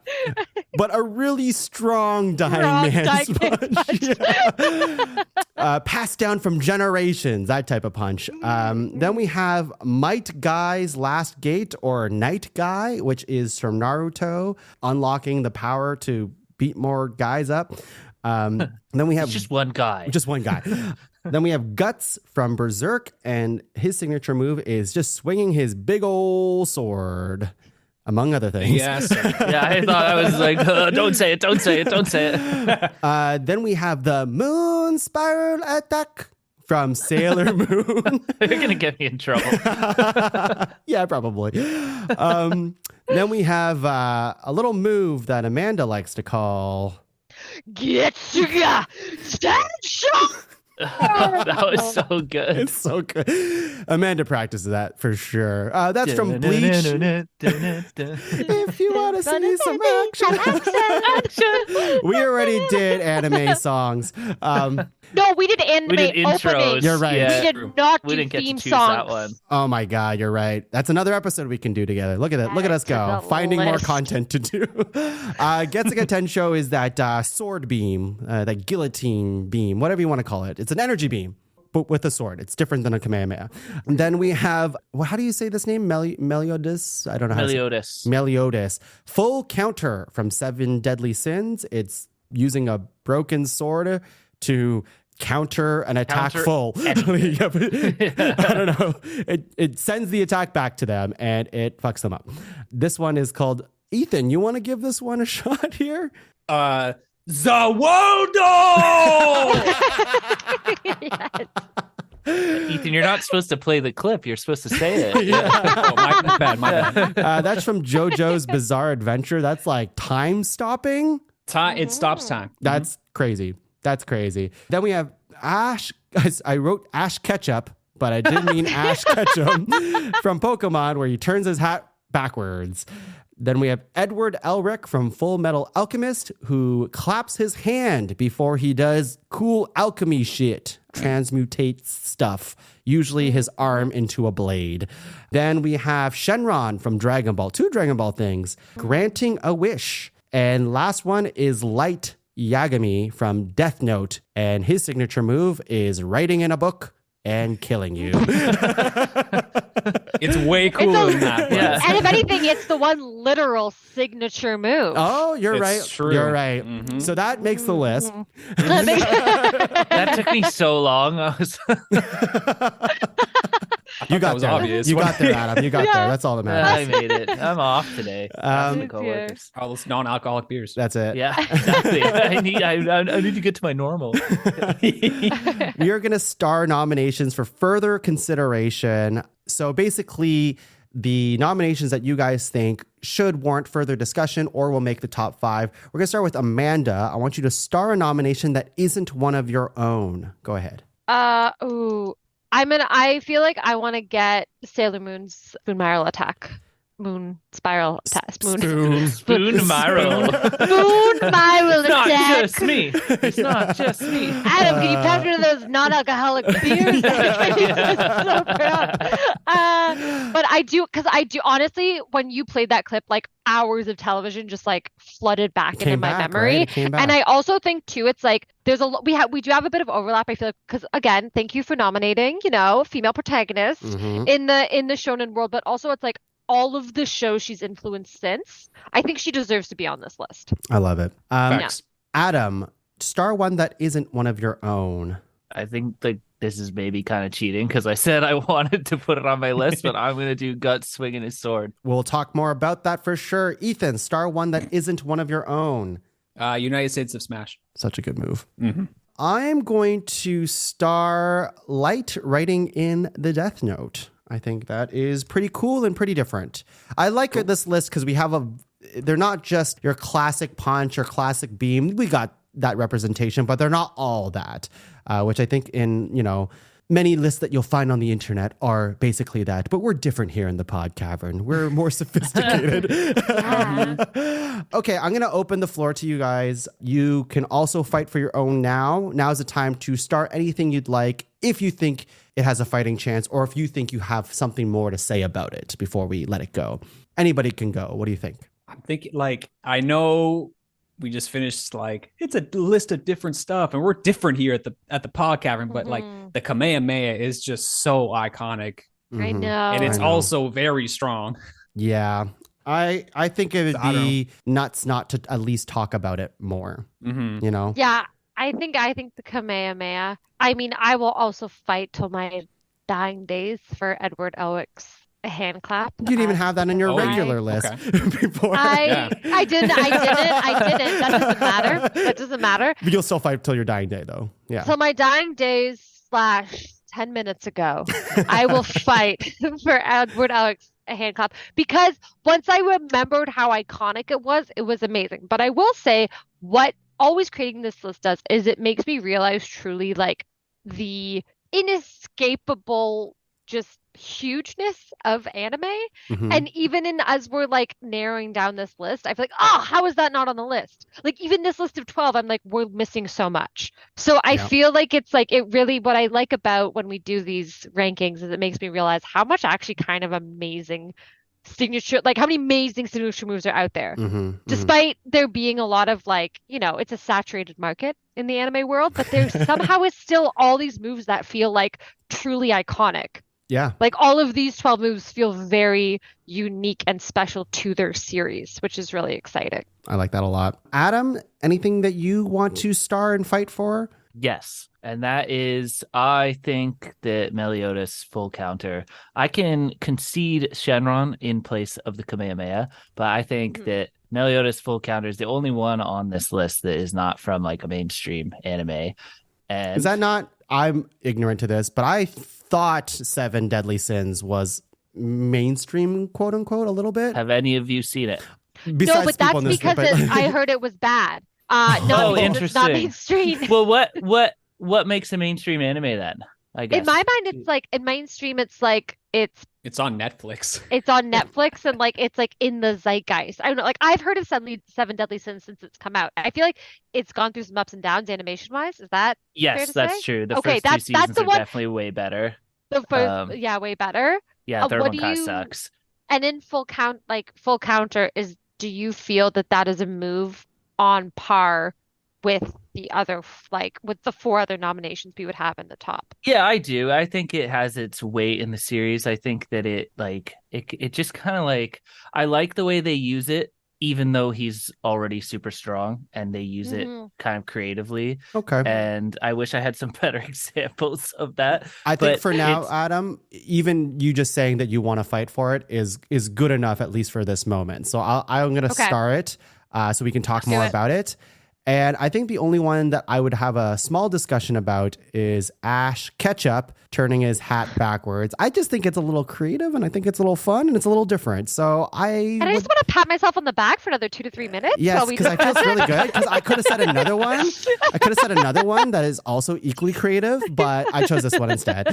But a really strong dying man's punch. Yeah. Passed down from generations, that type of punch. Then we have Might Guy's Last Gate, or Night Guy, which is from Naruto, unlocking the power to beat more guys up. Then we have It's just one guy. just one guy. Then we have Guts from Berserk, and his signature move is just swinging his big old sword, among other things. Yes. Yeah, I thought I was like, don't say it. Then we have the Moon Spiral Attack from Sailor Moon. You're going to get me in trouble. Yeah, probably. Then we have a little move that Amanda likes to call... Getsuga Sensho! That was so good. It's so good. Amanda practices that for sure. That's from Bleach. If you want to see some action. We already did anime songs. No, we did anime We did intros. openings. You're right. Yeah. We did not We do didn't get to theme choose songs. that one. Oh my God, you're right. That's another episode we can do together. Look at it. Look at us Add to go. the Finding more list. content to do. Getsuga Tensho is that sword beam, that guillotine beam, whatever you want to call it. It's an energy beam, but with a sword. It's different than a Kamehameha. And then we have, well, how do you say this name? Meliodas? I don't know how to say it. Meliodas. Meliodas. Full counter from 7 Deadly Sins. It's using a broken sword to counter an attack Counter full. Yeah, but I don't know. It sends the attack back to them and it fucks them up. This one is called Ethan. You want to give this one a shot here? Zawodo! Ethan, you're not supposed to play the clip. You're supposed to say it. Oh, my bad. That's from JoJo's Bizarre Adventure. That's like time stopping. It stops time. That's crazy. That's crazy. Then we have Ash. I wrote Ash Ketchup, but I didn't mean Ash Ketchum from Pokemon, where he turns his hat backwards. Then we have Edward Elric from Full Metal Alchemist, who claps his hand before he does cool alchemy shit, transmutates stuff, usually his arm into a blade. Then we have Shenron from Dragon Ball, 2 Dragon Ball things, granting a wish. And last one is Light Yagami from Death Note, and his signature move is writing in a book and killing you. It's way cooler than that. But... Yeah. And if anything, it's the one literal signature move. Oh, you're It's right. true. You're right. Mhm. So that makes the list. That took me so long. I was You got was there. obvious. You got there, Adam. You got there. That's all that I matters. made it. I'm off today. Um, The coworkers. All those non-alcoholic beers. That's it. Yeah, exactly. I need to get to my normal. We are going to star nominations for further consideration. So basically, the nominations that you guys think should warrant further discussion or will make the top 5. We're going to start with Amanda. I want you to star a nomination that isn't one of your own. Go ahead. I feel like I want to get Sailor Moon's Spoon Spiral attack. Moon spiral attack. Spoon Marrow. Spoon spiral It's not attack. just me. It's not just me. Adam, can you pass me those non-alcoholic beers? So proud. But I do honestly, when you played that clip, like hours of television just like flooded back into my memory. Right? It came back. And I also think too, it's like there's we do have a bit of overlap. I feel like because again, thank you for nominating, female protagonists in the shonen world, but also it's like all of the shows she's influenced since. I think she deserves to be on this list. I love it. Thanks. Adam, star one that isn't one of your own. I think like this is maybe kind of cheating because I said I wanted to put it on my list, but I'm gonna do Guts swinging his sword. We'll talk more about that for sure. Ethan, star one that isn't one of your own. United States of Smash. Such a good move. Mm-hmm. I'm going to star Light writing in the Death Note. I think that is pretty cool and pretty different. I like this list because we have they're not just your classic punch or classic beam. We got that representation, but they're not all that, which I think in, many lists that you'll find on the internet are basically that, but we're different here in the Pod Cavern. We're more sophisticated. Okay, I'm going to open the floor to you guys. You can also fight for your own now. Now's the time to start anything you'd like if you think it has a fighting chance or if you think you have something more to say about it before we let it go. Anybody can go. What do you think? I'm thinking I know we just finished it's a list of different stuff and we're different here at the Pod Cavern, but the Kamehameha is just so iconic. I know. And it's also very strong. Yeah. I think it would be nuts not to at least talk about it more. Mm-hmm. Yeah, I think the Kamehameha. I mean, I will also fight till my dying days for Edward Elric's hand clap. You didn't even have that in your regular list before. I didn't. That doesn't matter. But you'll still fight till your dying day, though. Yeah. Till my dying days / 10 minutes ago, I will fight for Edward Elric's hand clap because once I remembered how iconic it was amazing. But I will say what always creating this list does is it makes me realize truly the inescapable just hugeness of anime. And even as we're narrowing down this list, I feel how is that not on the list? Even this list of 12, I'm we're missing so much. So I feel it's it really, what I like about when we do these rankings is it makes me realize how much actually kind of amazing signature, how many amazing signature moves are out there, despite there being a lot of it's a saturated market in the anime world, but there somehow is still all these moves that feel truly iconic. Yeah. All of these 12 moves feel very unique and special to their series, which is really exciting. I like that a lot. Adam, anything that you want to star and fight for? Yes. And that is, I think that Meliodas full counter. I can concede Shenron in place of the Kamehameha, but I think that Meliodas full counter is the only one on this list that is not from a mainstream anime. And is that not? I'm ignorant to this, but I thought Seven Deadly Sins was mainstream, quote unquote, a little bit. Have any of you seen it? Besides no, but that's because I heard it was bad. Interesting. It's not mainstream. Well, what makes a mainstream anime then? I guess in my mind, it's in mainstream. It's it's on Netflix. It's on Netflix, and it's in the zeitgeist. I don't know. I've heard of Seven Deadly Sins since it's come out. I feel it's gone through some ups and downs animation wise. Is that yes? That's true. The first two seasons are definitely way better. The first, way better. Yeah, third one kind of sucks. And in full counter do you feel that is a move on par with the other, like with the 4 other nominations we would have in the top. Yeah, I do. I think it has its weight in the series. I think that it just kind of like, I like the way they use it, even though he's already super strong and they use it kind of creatively. Okay. And I wish I had some better examples of that. I think But for now, Adam, even you just saying that you want to fight for it is good enough, at least for this moment. So I'm going to star it so we can talk more about it. And I think the only one that I would have a small discussion about is Ash Ketchup turning his hat backwards. I just think it's a little creative, and I think it's a little fun, and it's a little different. So I just want to pat myself on the back for another 2 to 3 minutes. Yes, because I feel it's really good. Because I could have said another one. I could have said another one that is also equally creative, but I chose this one instead.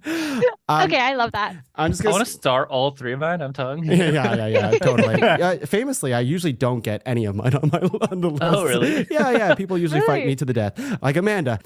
Okay, I love that. I want to star all 3 of mine. I'm tongue. Yeah, totally. Famously, I usually don't get any of mine on the list. Oh, really? Yeah. People usually fight me to the death, like Amanda.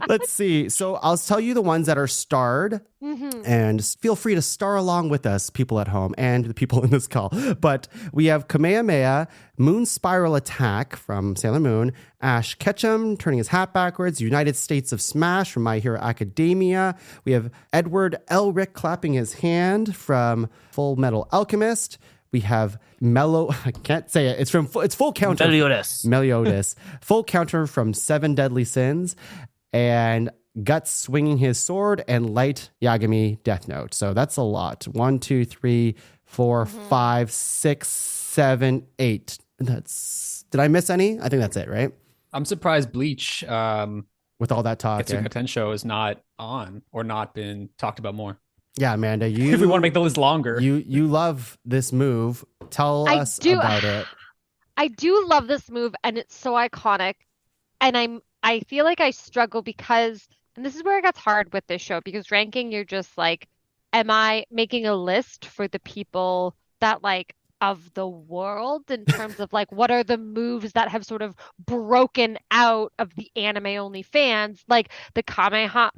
Let's see. So I'll tell you the ones that are starred, and feel free to star along with us, people at home and the people in this call. But we have Kamehameha, Moon Spiral Attack from Sailor Moon, Ash Ketchum turning his hat backwards, United States of Smash from My Hero Academia. We have Edward Elric clapping his hand from Full Metal Alchemist. We have I can't say it. It's Full Counter. Meliodas. Full Counter from Seven Deadly Sins. And Guts swinging his sword, and Light Yagami Death Note. So that's a lot. 1, 2, 3, 4, 5, 6, 7, 8. Did I miss any? I think that's it, right? I'm surprised Bleach, with all that talk, Getsuga Tensho is not on or not been talked about more. Yeah, Amanda, if we want to make the list longer, you love this move. Tell us about it. I do love this move, and it's so iconic. And I feel like I struggle because, and this is where it gets hard with this show, because ranking, you're just like, am I making a list for the people that like of the world in terms of like what are the moves that have sort of broken out of the anime only fans, like the Kamehameha.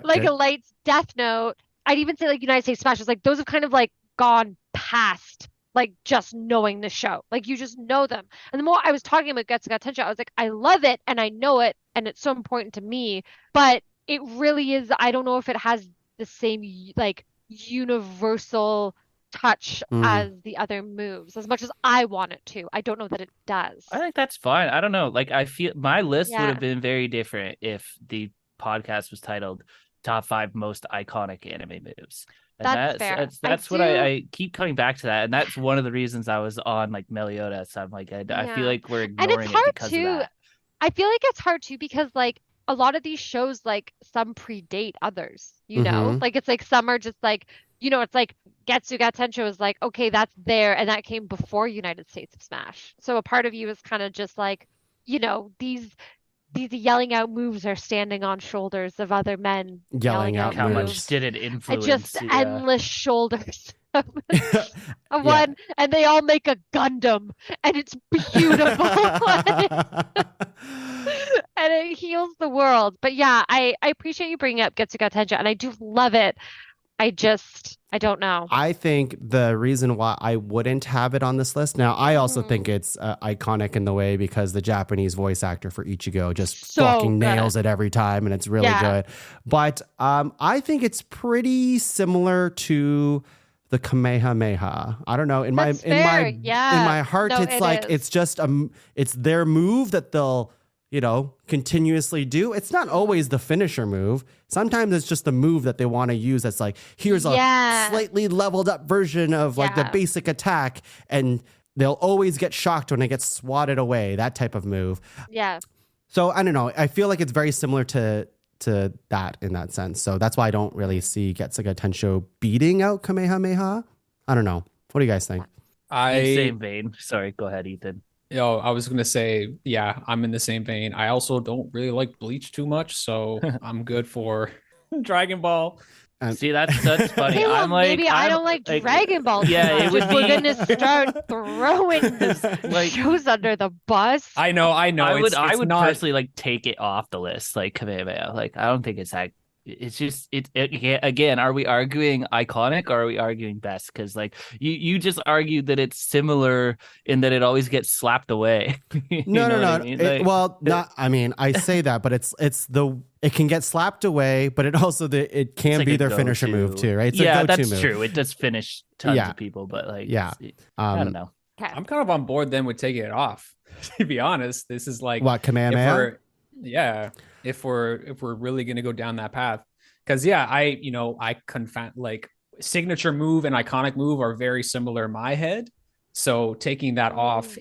Like a Light's Death Note. I'd even say like United States Smash. It's like those have kind of like gone past like just knowing the show. Like you just know them. And the more I was talking about Getsuga Tensho, I was like, I love it and I know it and it's so important to me. But it really is, I don't know if it has the same like universal touch as the other moves, as much as I want it to. I don't know that it does. I think that's fine. I don't know. Like I feel my list would have been very different if the podcast was titled Top 5 Most Iconic Anime Moves. And that's fair. That's what I keep coming back to that. And that's one of the reasons I was on like Meliodas. I'm like, I feel like we're ignoring it because of that. I feel like it's hard too because like a lot of these shows, like some predate others, you know? Like it's like some are just like, you know, it's like Getsuga Tensho is like, okay, that's there. And that came before United States of Smash. So a part of you is kind of just like, you know, these yelling out moves are standing on shoulders of other men yelling out how moves. much did it influence? Just endless shoulders of one, and they all make a Gundam, and it's beautiful. And it heals the world. But yeah, I appreciate you bringing up Getsuga Tensho, and I do love it. I don't know. I think the reason why I wouldn't have it on this list, now I also think it's iconic in the way because the Japanese voice actor for Ichigo just fucking nails it every time, and it's really good. But I think it's pretty similar to the Kamehameha. I don't know. In my heart, it's like it's just it's their move that they'll, you know, continuously do. It's not always the finisher move. Sometimes it's just the move that they want to use. That's like, here's a slightly leveled up version of like the basic attack. And they'll always get shocked when it gets swatted away. That type of move. Yeah. So I don't know. I feel like it's very similar to that in that sense. So that's why I don't really see Getsuga Tensho beating out Kamehameha. I don't know. What do you guys think? Same vein. Sorry, go ahead, Ethan. I was going to say, yeah, I'm in the same vein. I also don't really like Bleach too much, so I'm good for Dragon Ball. See, that's funny. Hey, well, I'm like, maybe I don't like Dragon Ball. Yeah, it would be. We're gonna start throwing this shows under the bus. I know. I would not... personally like take it off the list, like Kamehameha. Like I don't think it's that It's just again, are we arguing iconic or are we arguing best? Because like you just argued that it's similar in that it always gets slapped away. You No, know no, what no. I mean? Like, Well, not. I mean, I say that, but it can get slapped away, but it also it can like be a their finisher go-to. move too, right? It's yeah, a go-to that's move. true. It does finish tons Yeah. of people, but like, Yeah. I don't know. Okay. I'm kind of on board then with taking it off. To be honest, this is like What, Kamehameha? if we're really gonna go down that path, because I confess like signature move and iconic move are very similar in my head. So taking that off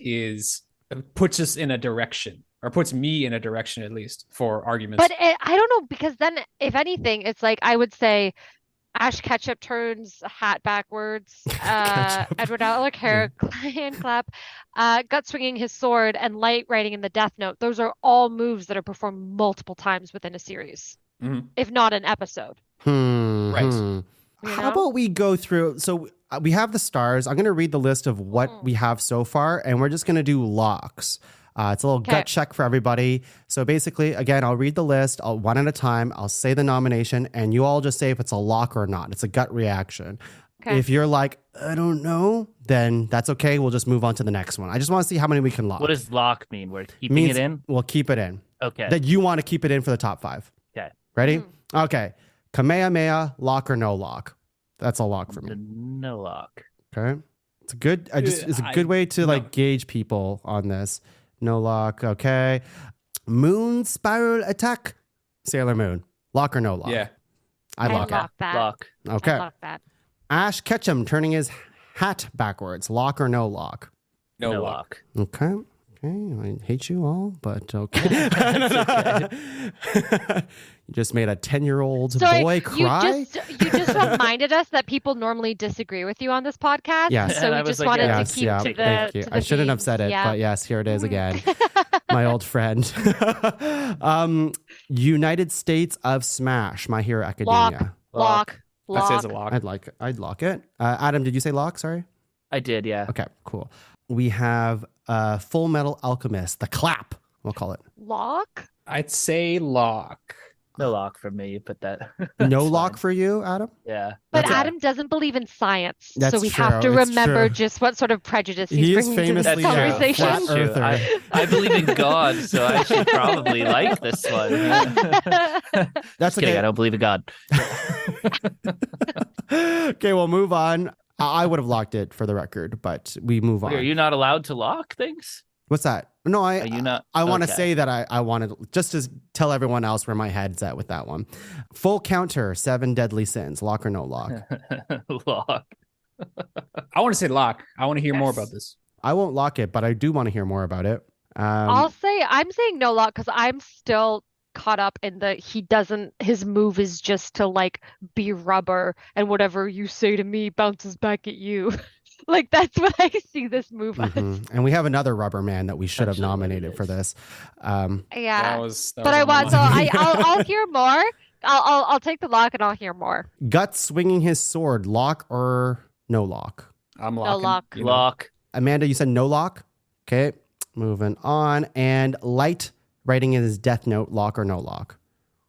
puts us in a direction, or puts me in a direction at least for arguments. But I don't know, because then if anything, it's like I would say Ash Ketchum turns hat backwards, Edward Alec hair hand clap, gut swinging his sword, and light writing in the Death Note. Those are all moves that are performed multiple times within a series, if not an episode. Right. You How know? about we go through? So we have the stars. I'm going to read the list of what we have so far, and we're just going to do locks. It's a little gut check for everybody. So basically, again, I'll read the list one at a time. I'll say the nomination, and you all just say if it's a lock or not. It's a gut reaction. Okay. If you're like, I don't know, then that's okay. We'll just move on to the next one. I just want to see how many we can lock. What does lock mean? We're keeping it in? We'll keep it in. Okay. That you want to keep it in for the top 5. Okay. Ready? Okay. Kamehameha, lock or no lock? That's a lock for me. No lock. Okay. It's a good. It's a good way to gauge people on this. No lock. Okay. Moon spiral attack. Sailor Moon. Lock or no lock? Yeah. I lock it. that. Lock. Okay. I lock that. Ash Ketchum turning his hat backwards. Lock or no lock? No lock. Okay. Okay. I hate you all, but okay. You just made a 10-year-old boy cry. You just reminded us that people normally disagree with you on this podcast. Yes. So And we I was just like, wanted yes, to keep to the. Thank you. To the I shouldn't have themes. said it, Yeah. but yes, here it is again. My old friend. United States of Smash, My Hero Academia. Lock. I'd say it's a lock. I'd lock it. Adam, did you say lock? Sorry. I did, yeah. Okay, cool. We have Full Metal Alchemist, The Clap. We'll call it. Lock. I'd say lock. No lock for me, but that. No that's lock fine. for you, Adam? Yeah. But That's Adam doesn't believe in science, That's so we true. have to It's remember true. just what sort of prejudice He he's is bringing to this famously a conversation. flat True. earther. I believe in God, so I should probably like this one. That's Just kidding, okay. I don't believe in God. Okay, we'll move on. I would have locked it for the record, but we move on. Wait, are you not allowed to lock things? What's that? No, Are you not? I want to Okay. say that I wanted just to tell everyone else where my head's at with that one. Full counter, 7 deadly sins. Lock or no lock? Lock. I want to say lock. I want to hear more Yes. about this. I won't lock it, but I do want to hear more about it. I'm saying no lock because I'm still caught up in his move is just to like be rubber and whatever you say to me bounces back at you. Like that's what I see this move as. And we have another rubber man that we should have Actually, what it nominated for is. this. Yeah. That was But I on my want so mind. I'll hear more. I'll take the lock and I'll hear more. Gut swinging his sword. Lock or no lock? I'm No locking. lock. you know. Lock. Amanda, you said no lock? Okay, moving on. And Light writing in his death note. Lock or no lock?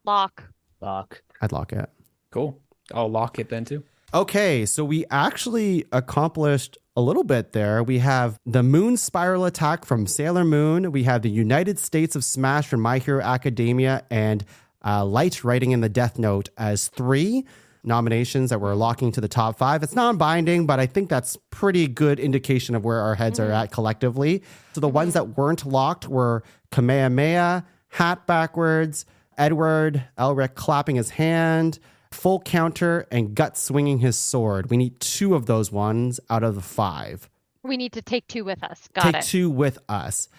Lock. Lock. I'd lock it. Cool. I'll lock it then too. Okay, so we actually accomplished a little bit there. We have the Moon Spiral Attack from Sailor Moon. We have the United States of Smash from My Hero Academia, and Light writing in the Death Note as 3 nominations that we're locking to the top 5. It's non-binding, but I think that's pretty good indication of where our heads are at collectively. So the ones that weren't locked were Kamehameha, Hat Backwards, Edward Elric clapping his hand, Full Counter, and Gut swinging his sword. We need 2 of those ones out of the 5. We need to take 2 with us. Got Take it. 2 with us.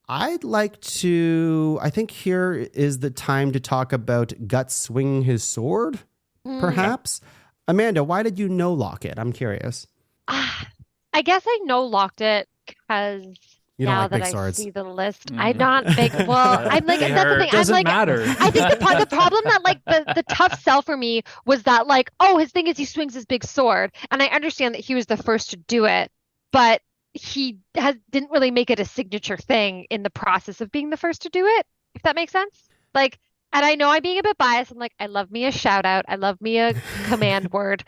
I think here is the time to talk about Gut swinging his sword, perhaps. Amanda, why did you no lock it? I'm curious. I guess I no locked it because You don't now like that big I swords. see the list, I'm not big. Well, I'm like They that's the hurt. thing. I'm Doesn't like matter. I think the problem that like the tough sell for me was that like his thing is he swings his big sword, and I understand that he was the first to do it, but he didn't really make it a signature thing in the process of being the first to do it. If that makes sense, like And I know I'm being a bit biased. I'm like, I love me a shout out. I love me a command word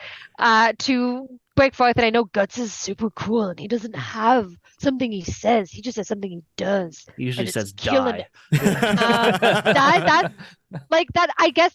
to break forth. And I know Guts is super cool and he doesn't have something he says. He just has something he does. He usually And it's says killing die. it. That like that I guess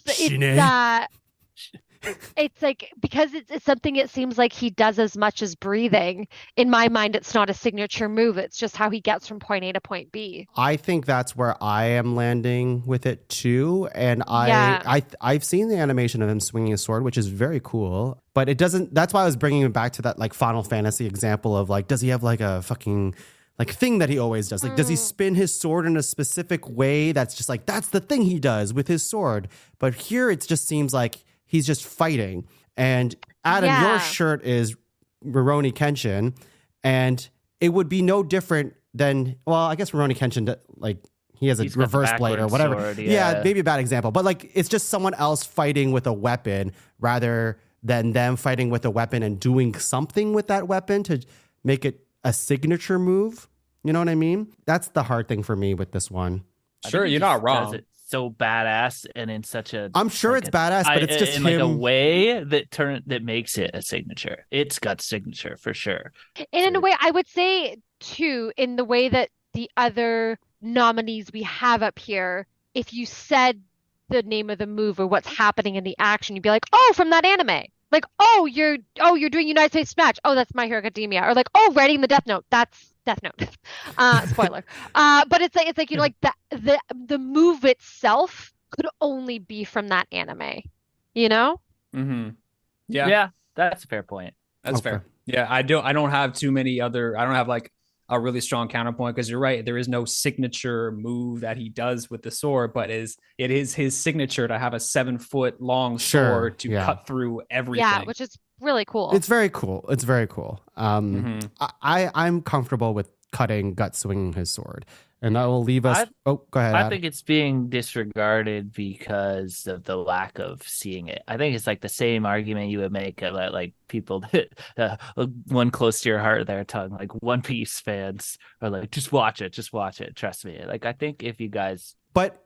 it's like because it's something it seems like he does as much as breathing. In my mind, it's not a signature move. It's just how he gets from point A to point B. I think that's where I am landing with it too. And Yeah. I've seen the animation of him swinging a sword, which is very cool. But it doesn't. That's why I was bringing him back to that like Final Fantasy example of like, does he have like a fucking like thing that he always does? Like, does he spin his sword in a specific way? That's just like that's the thing he does with his sword. But here it just seems like he's just fighting. And Adam, your shirt is Rurouni Kenshin, and it would be no different than, well, I guess Rurouni Kenshin, like he has a He's got the reverse blade or backwards whatever. sword, yeah, yeah. maybe a bad example, but like it's just someone else fighting with a weapon rather than them fighting with a weapon and doing something with that weapon to make it a signature move. You know what I mean? That's the hard thing for me with this one. I Sure, think he you're just not wrong. does it so badass and in such a I'm sure like it's badass, but it's just in him. like a way that makes it a signature. It's Guts' signature for sure. And in a way, I would say too, in the way that the other nominees we have up here, if you said the name of the move or what's happening in the action, you'd be like, oh, from that anime. Like, you're doing United States Match. Oh, that's My Hero Academia. Or like, oh, writing the Death Note. That's Death Note. Spoiler. But it's like, you know, like the move itself could only be from that anime. You know? Mm-hmm. Yeah, that's a fair point. That's Okay. fair. Yeah, I don't have too many other. I don't have like a really strong counterpoint because you're right. There is no signature move that he does with the sword, but it is his signature to have a 7-foot long Sure, sword to yeah. cut through everything. Yeah, which is really cool. It's very cool. It's very cool. Mhm. I'm comfortable with cutting Gut swinging his sword, and that will leave us. Go ahead. I Adam. think it's being disregarded because of the lack of seeing it. I think it's like the same argument you would make about like people that one close to your heart there, Tongue, like One Piece fans are like, just watch it, trust me. Like I think if you guys But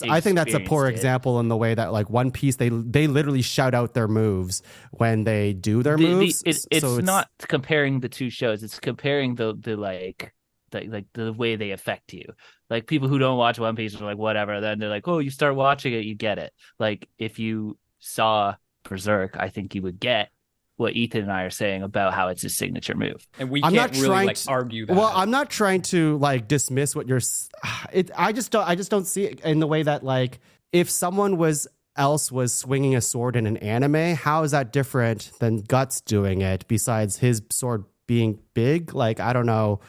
I think that's a poor experienced it. example in the way that like One Piece, they literally shout out their moves when they do their moves. it's So not comparing the two shows, it's comparing the way they affect you. Like people who don't watch One Piece are like whatever, then they're like, oh, you start watching it, you get it. Like if you saw Berserk, I think you would get what Ethan and I are saying about how it's his signature move. And we I'm can't not really trying like to argue that. Well, I'm not trying to like dismiss what you're. I just don't see it in the way that like if someone was swinging a sword in an anime, how is that different than Guts doing it? Besides his sword being big, like I don't know.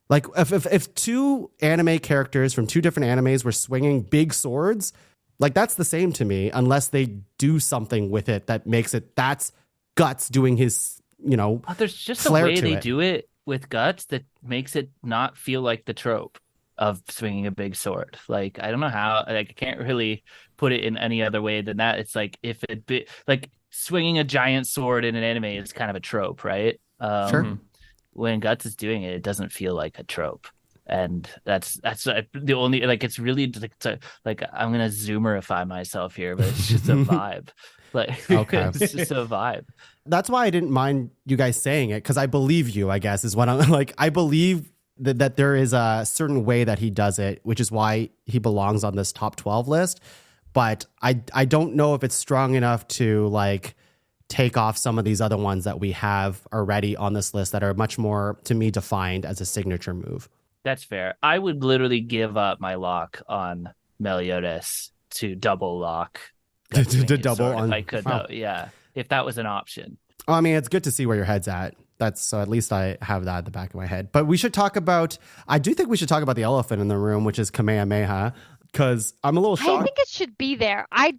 Like if two anime characters from two different animes were swinging big swords, like that's the same to me, unless they do something with it that makes it that's Guts doing his, There's just a flair way to they it. do it with Guts that makes it not feel like the trope of swinging a big sword. Like I don't know how. Like I can't really put it in any other way than that. It's like if it be like swinging a giant sword in an anime is kind of a trope, right? Sure. When Guts is doing it, it doesn't feel like a trope. And that's the only like it's really like I'm gonna zoomerify myself here, but it's just a vibe. Like Okay. it's just a vibe. That's why I didn't mind you guys saying it, because I believe you, I guess, is what I'm like. I believe that there is a certain way that he does it, which is why he belongs on this top 12 list. But I don't know if it's strong enough to like take off some of these other ones that we have already on this list that are much more, to me, defined as a signature move. That's fair. I would literally give up my lock on Meliodas to double lock. To Swinging double sword on- if I could, wow. though. Yeah, if that was an option. Well, I mean, it's good to see where your head's at. That's so at least I have that at the back of my head. But we should talk about, I do think we should talk about the elephant in the room, which is Kamehameha, because I'm a little I shocked. think it should be there. I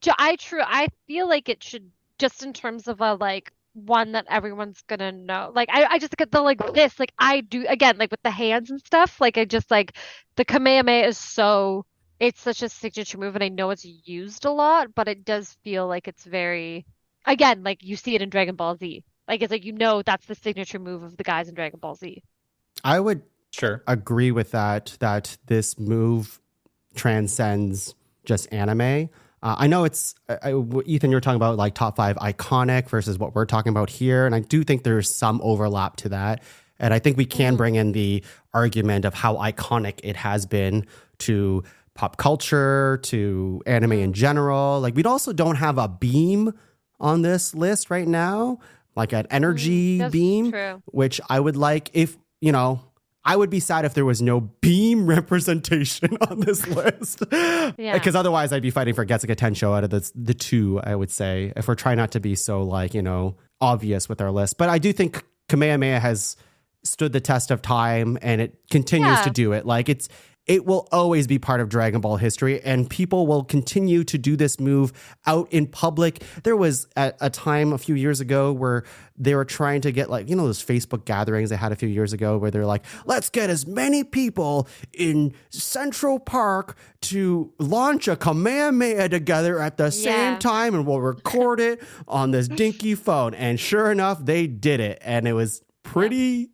feel like it should, just in terms of a like one that everyone's gonna know. Like I just get the like this, like I do again, like with the hands and stuff. Like I just like the Kamehameha is it's such a signature move, and I know it's used a lot, but it does feel like it's very, again, like you see it in Dragon Ball Z. Like it's like that's the signature move of the guys in Dragon Ball Z. I would Sure. agree with that this move transcends just anime. I know Ethan, you're talking about like top 5 iconic versus what we're talking about here. And I do think there's some overlap to that. And I think we can bring in the argument of how iconic it has been to pop culture, to anime in general. Like we also don't have a beam on this list right now, like an energy beam, which I would like if, I would be sad if there was no beam representation on this list. Because otherwise I'd be fighting for Getsuga Tensho out of the two, I would say, if we're trying not to be so obvious with our list. But I do think Kamehameha has stood the test of time and it continues to do it. Like it will always be part of Dragon Ball history, and people will continue to do this move out in public. There was a time a few years ago where they were trying to get those Facebook gatherings they had a few years ago where they're like, let's get as many people in Central Park to launch a Kamehameha together at the same time, and we'll record it on this dinky phone. And sure enough, they did it. And it was pretty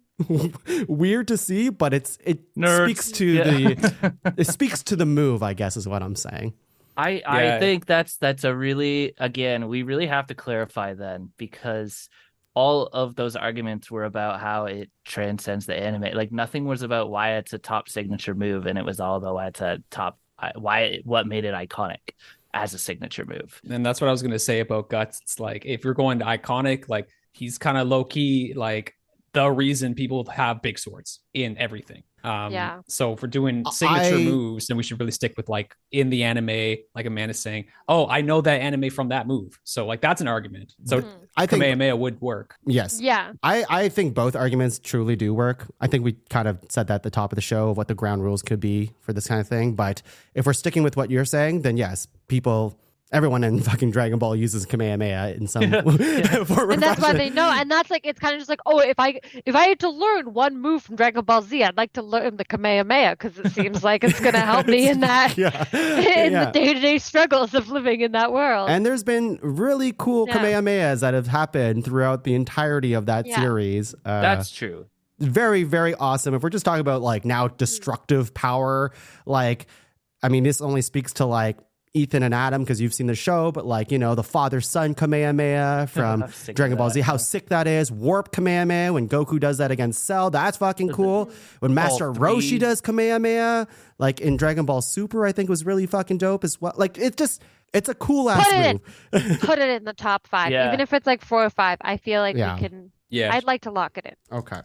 weird to see, but it speaks to it speaks to the move, I guess, is what I'm saying. I think that's a really, again, we really have to clarify then, because all of those arguments were about how it transcends the anime. Like nothing was about why it's a top signature move, and it was all about why it's a top, what made it iconic as a signature move. And that's what I was going to say about Guts. It's like, if you're going to iconic, like he's kind of low key, like the reason people have big swords in everything. So if we're doing signature moves, then we should really stick with like in the anime, like Amanda's saying, oh, I know that anime from that move. So like that's an argument. So I think Kamehameha would work. Yes. Yeah. I think both arguments truly do work. I think we kind of said that at the top of the show of what the ground rules could be for this kind of thing. But if we're sticking with what you're saying, then yes, everyone in fucking Dragon Ball uses Kamehameha in some form. And that's why they know. And that's like, it's kind of just like, oh, if I had to learn one move from Dragon Ball Z, I'd like to learn the Kamehameha because it seems like it's going to help me in that, the day-to-day struggles of living in that world. And there's been really cool Kamehamehas that have happened throughout the entirety of that series. That's true. Very, very awesome. If we're just talking about like now destructive power, this only speaks to like Ethan and Adam because you've seen the show, but the father-son Kamehameha from Dragon Ball Z, how sick that is. Warp Kamehameha when Goku does that against Cell, that's fucking cool. When Master Roshi does Kamehameha, like in Dragon Ball Super, I think was really fucking dope as well. Like it's a cool ass move. Put it in the top 5, even if it's like 4 or 5. I feel like we can. Yeah, I'd like to lock it in. Okay,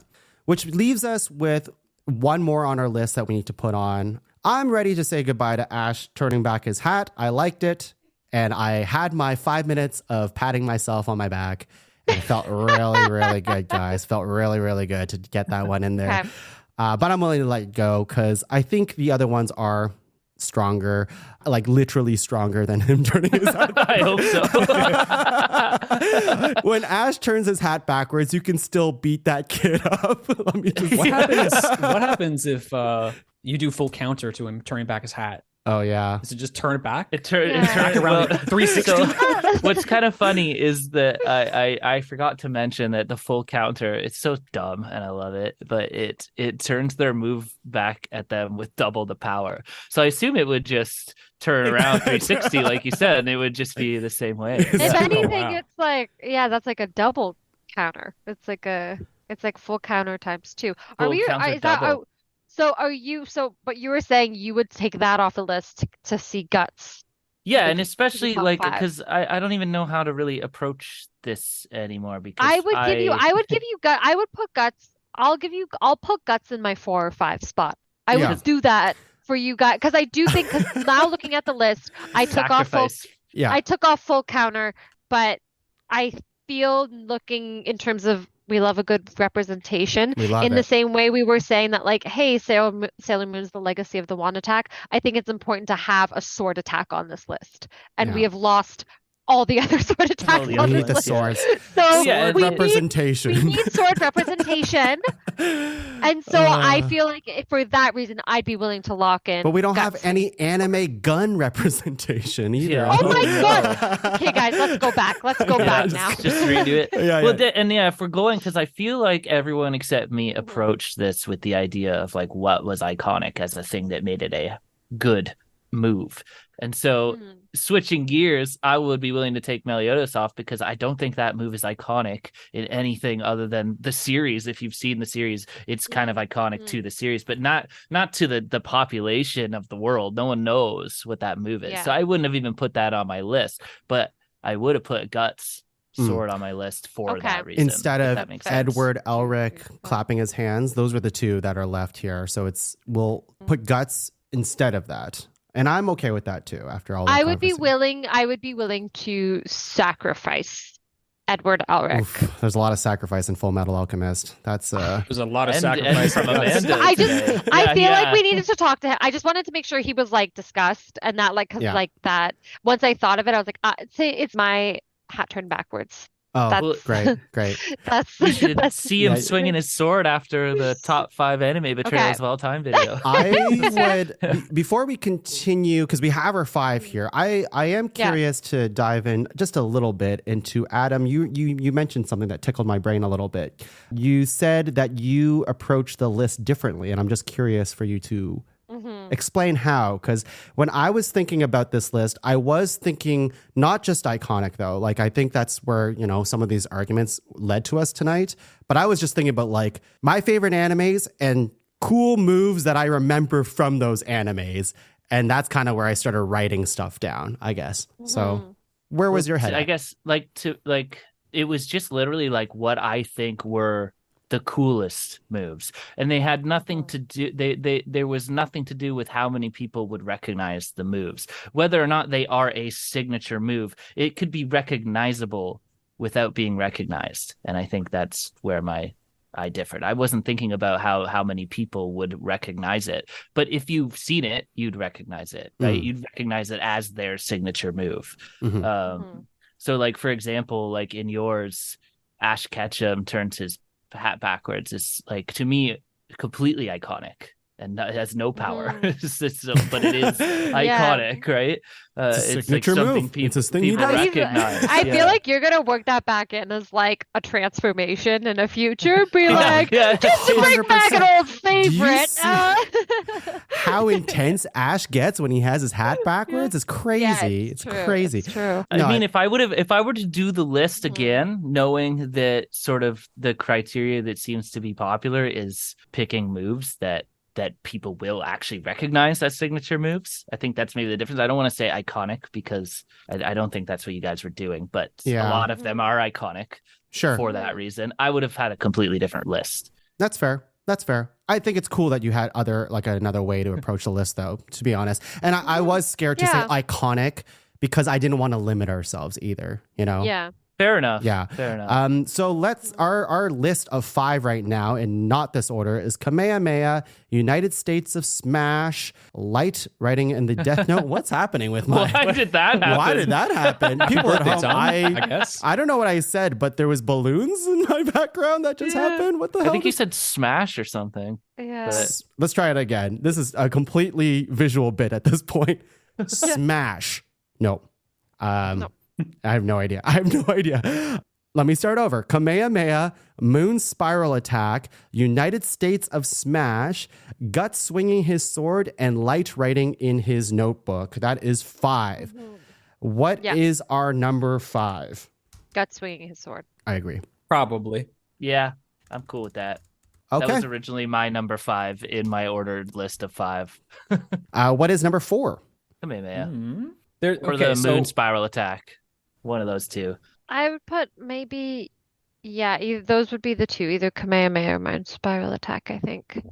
which leaves us with one more on our list that we need to put on. I'm ready to say goodbye to Ash turning back his hat. I liked it. And I had my 5 minutes of patting myself on my back. And it felt really, really good, guys. Felt really, really good to get that one in there. Okay. But I'm willing to let it go because I think the other ones are stronger, like literally stronger than him turning his hat backwards. I hope so. When Ash turns his hat backwards, you can still beat that kid up. What happens if you do full counter to him turning back his hat? Oh, yeah. Does it just turn it back? It turns around 360. So, what's kind of funny is that I forgot to mention that the full counter, it's so dumb and I love it, but it turns their move back at them with double the power. So I assume it would just turn around 360 like you said, and it would just be the same way. If anything, it's like, that's like a double counter. It's like full counter times 2. But you were saying you would take that off the list to see Guts. Yeah, and especially because I don't even know how to really approach this anymore because I would put Guts. I'll put Guts in my 4 or 5 spot. I would do that for you guys because I do think because now looking at the list, I took off full counter, but I feel looking in terms of we love a good representation in the same way we were saying that like, hey, Sailor Moon is the legacy of the wand attack. I think it's important to have a sword attack on this list. And we have lost all the other sword attacks on this list. Swords. So sword representation. We need sword representation. And so I feel like for that reason, I'd be willing to lock in. But we don't have any anime gun representation either. Yeah. Oh my god! Okay, guys, let's go back. Let's go back now. Just redo it. If we're going, because I feel like everyone except me approached this with the idea of like what was iconic as a thing that made it a good move. And so switching gears, I would be willing to take Meliodas off because I don't think that move is iconic in anything other than the series. If you've seen the series, it's kind of iconic to the series, but not to the population of the world. No one knows what that move is. So I wouldn't have even put that on my list, but I would have put Guts sword on my list for that reason. Instead of Edward Elric clapping his hands, those were the two that are left here. So we'll put Guts instead of that. And I'm okay with that too. After all, I would be willing to sacrifice Edward Elric. Oof, there's a lot of sacrifice in Full Metal Alchemist. That's there's a lot of sacrifice from Amanda. I feel like we needed to talk to him. I just wanted to make sure he was like discussed and that like that. Once I thought of it, I was like, it's my hat turned backwards. Oh, great. You should see him swinging his sword after the top 5 anime betrayals of all time video. I would, before we continue, because we have our 5 here, I am curious to dive in just a little bit into Adam. You mentioned something that tickled my brain a little bit. You said that you approach the list differently, and I'm just curious for you to explain how, because when I was thinking about this list, I was thinking not just iconic though. Like, I think that's where, some of these arguments led to us tonight. But I was just thinking about like my favorite animes and cool moves that I remember from those animes. And that's kind of where I started writing stuff down, I guess. So where was your head? I guess it was just literally like what I think were the coolest moves, and they had nothing to do there was nothing to do with how many people would recognize the moves, whether or not they are a signature move. It could be recognizable without being recognized, and I think that's where I differed. I wasn't thinking about how many people would recognize it, but if you've seen it, you'd recognize it, right? You'd recognize it as their signature move. So like, for example, like in yours, Ash Ketchum turns his hat backwards is, like, to me, completely iconic, and it has no power. But it is iconic, right? It's like something move. people recognize. I feel like you're gonna work that back in as like a transformation in the future. Be like, just to bring back an old favorite. How intense Ash gets when he has his hat backwards is crazy. It's crazy. It's true. I mean, if I were to do the list again, knowing that sort of the criteria that seems to be popular is picking moves that people will actually recognize as signature moves. I think that's maybe the difference. I don't want to say iconic because I don't think that's what you guys were doing, but a lot of them are iconic for that reason. I would have had a completely different list. That's fair. I think it's cool that you had another way to approach the list, though, to be honest. And I was scared to say iconic because I didn't want to limit ourselves either, Yeah. Fair enough. Yeah. Fair enough. So let's our list of 5 right now, in not this order, is Kamehameha, United States of Smash, Light writing in the Death Note. What's happening with my? Why did that happen? People at home, I guess. I don't know what I said, but there was balloons in my background that just happened. What the hell? I think you said Smash or something. Yeah. Let's try it again. This is a completely visual bit at this point. Smash. No. No. I have no idea. Let me start over. Kamehameha, Moon Spiral Attack, United States of Smash, Guts swinging his sword, and Light writing in his notebook. That is 5. What is our number 5? Guts swinging his sword. I agree. Probably. Yeah, I'm cool with that. Okay. That was originally my number 5 in my ordered list of 5. What is number 4? Kamehameha. Or Or the Moon Spiral Attack. One of those two. I would put maybe, those would be the two, either Kamehameha or Moon Spiral Attack, I think.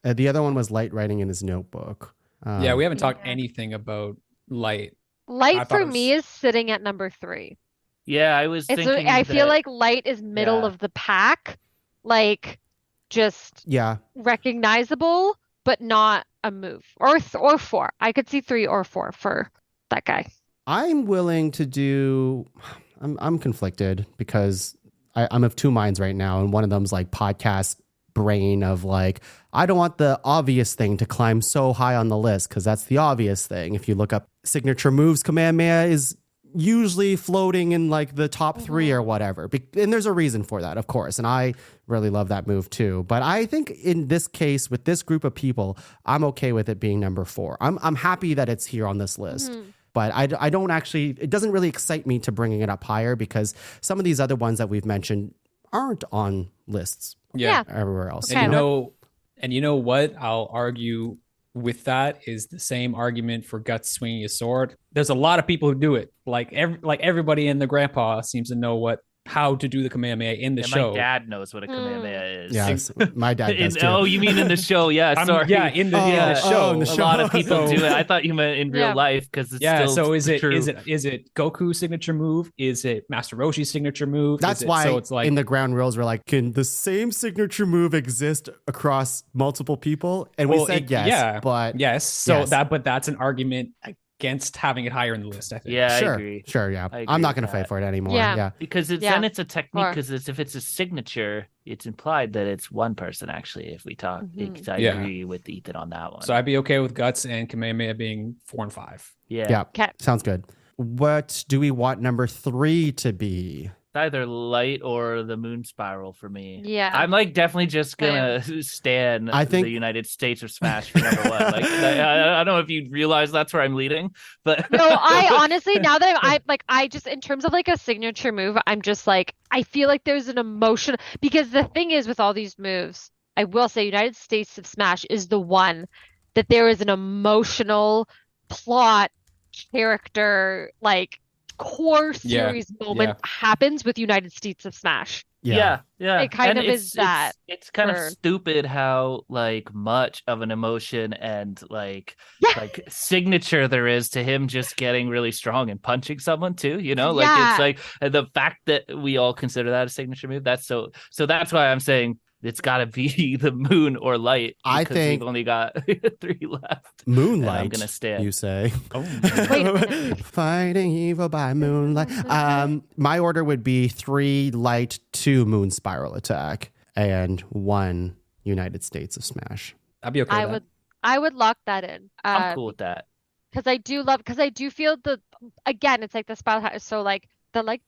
The other one was Light writing in his notebook. We haven't talked anything about Light. Light for me is sitting at number 3. Yeah, I was thinking I feel like Light is middle of the pack, like just recognizable, but not a move. Or 4. I could see 3 or 4 for that guy. I'm willing to do. I'm conflicted because I'm of two minds right now, and one of them's like podcast brain of like, I don't want the obvious thing to climb so high on the list because that's the obvious thing. If you look up signature moves, Kamehameha is usually floating in like the top 3 or whatever. And there's a reason for that, of course. And I really love that move too. But I think in this case, with this group of people, I'm okay with it being number 4. I'm happy that it's here on this list. But I don't actually, it doesn't really excite me to bringing it up higher because some of these other ones that we've mentioned aren't on lists everywhere else. Okay. And you know what? I'll argue with that is the same argument for Guts swinging his sword. There's a lot of people who do it. Like everybody in the grandpa seems to know how to do the Kamehameha in the show. My dad knows what a Kamehameha is. Yes, my dad does too. Oh, you mean in the show? Yeah, sorry. In the show. In the A show. lot of people do it. I thought you meant in real life because it's still so is it true. is it Goku's signature move? Is it Master Roshi's signature move? That's why it's like in the ground rules we're like, can the same signature move exist across multiple people? And we said yes, but yes. So that's an argument against having it higher in the list, I think. Yeah, sure, I agree. Sure, yeah. I agree I'm not with going to fight that. for it anymore. Yeah. Yeah. Because then it's a technique. Because if it's a signature, it's implied that it's one person. Actually, if we talk, I agree with Ethan on that one. So I'd be okay with Guts and Kamehameha being 4 and 5. Yeah. Okay. Sounds good. What do we want number 3 to be? It's either light or the moon spiral for me. Yeah. I'm like definitely just gonna stand the United States of Smash for number 1. Like I don't know if you realize that's where I'm leading, but No, I honestly, now that I just, in terms of like a signature move, I'm just like, I feel like there's an emotion, because the thing is with all these moves, I will say United States of Smash is the one that there is an emotional plot character, like core series moment happens with United States of Smash. Yeah. It kind of is that. It's kind of stupid how like much of an emotion and like signature there is to him just getting really strong and punching someone too. You know, like it's like the fact that we all consider that a signature move. That's so that's why I'm saying it's got to be the moon or light. I think we've only got 3 left. Moonlight. I'm gonna stand. You say? Oh, Wait a minute. Fighting evil by moonlight. My order would be 3 light, 2 moon spiral attack, and 1 United States of Smash. I'd be okay with that. I would lock that in. I'm cool with that. Because I do feel again, it's like the spell is so like the like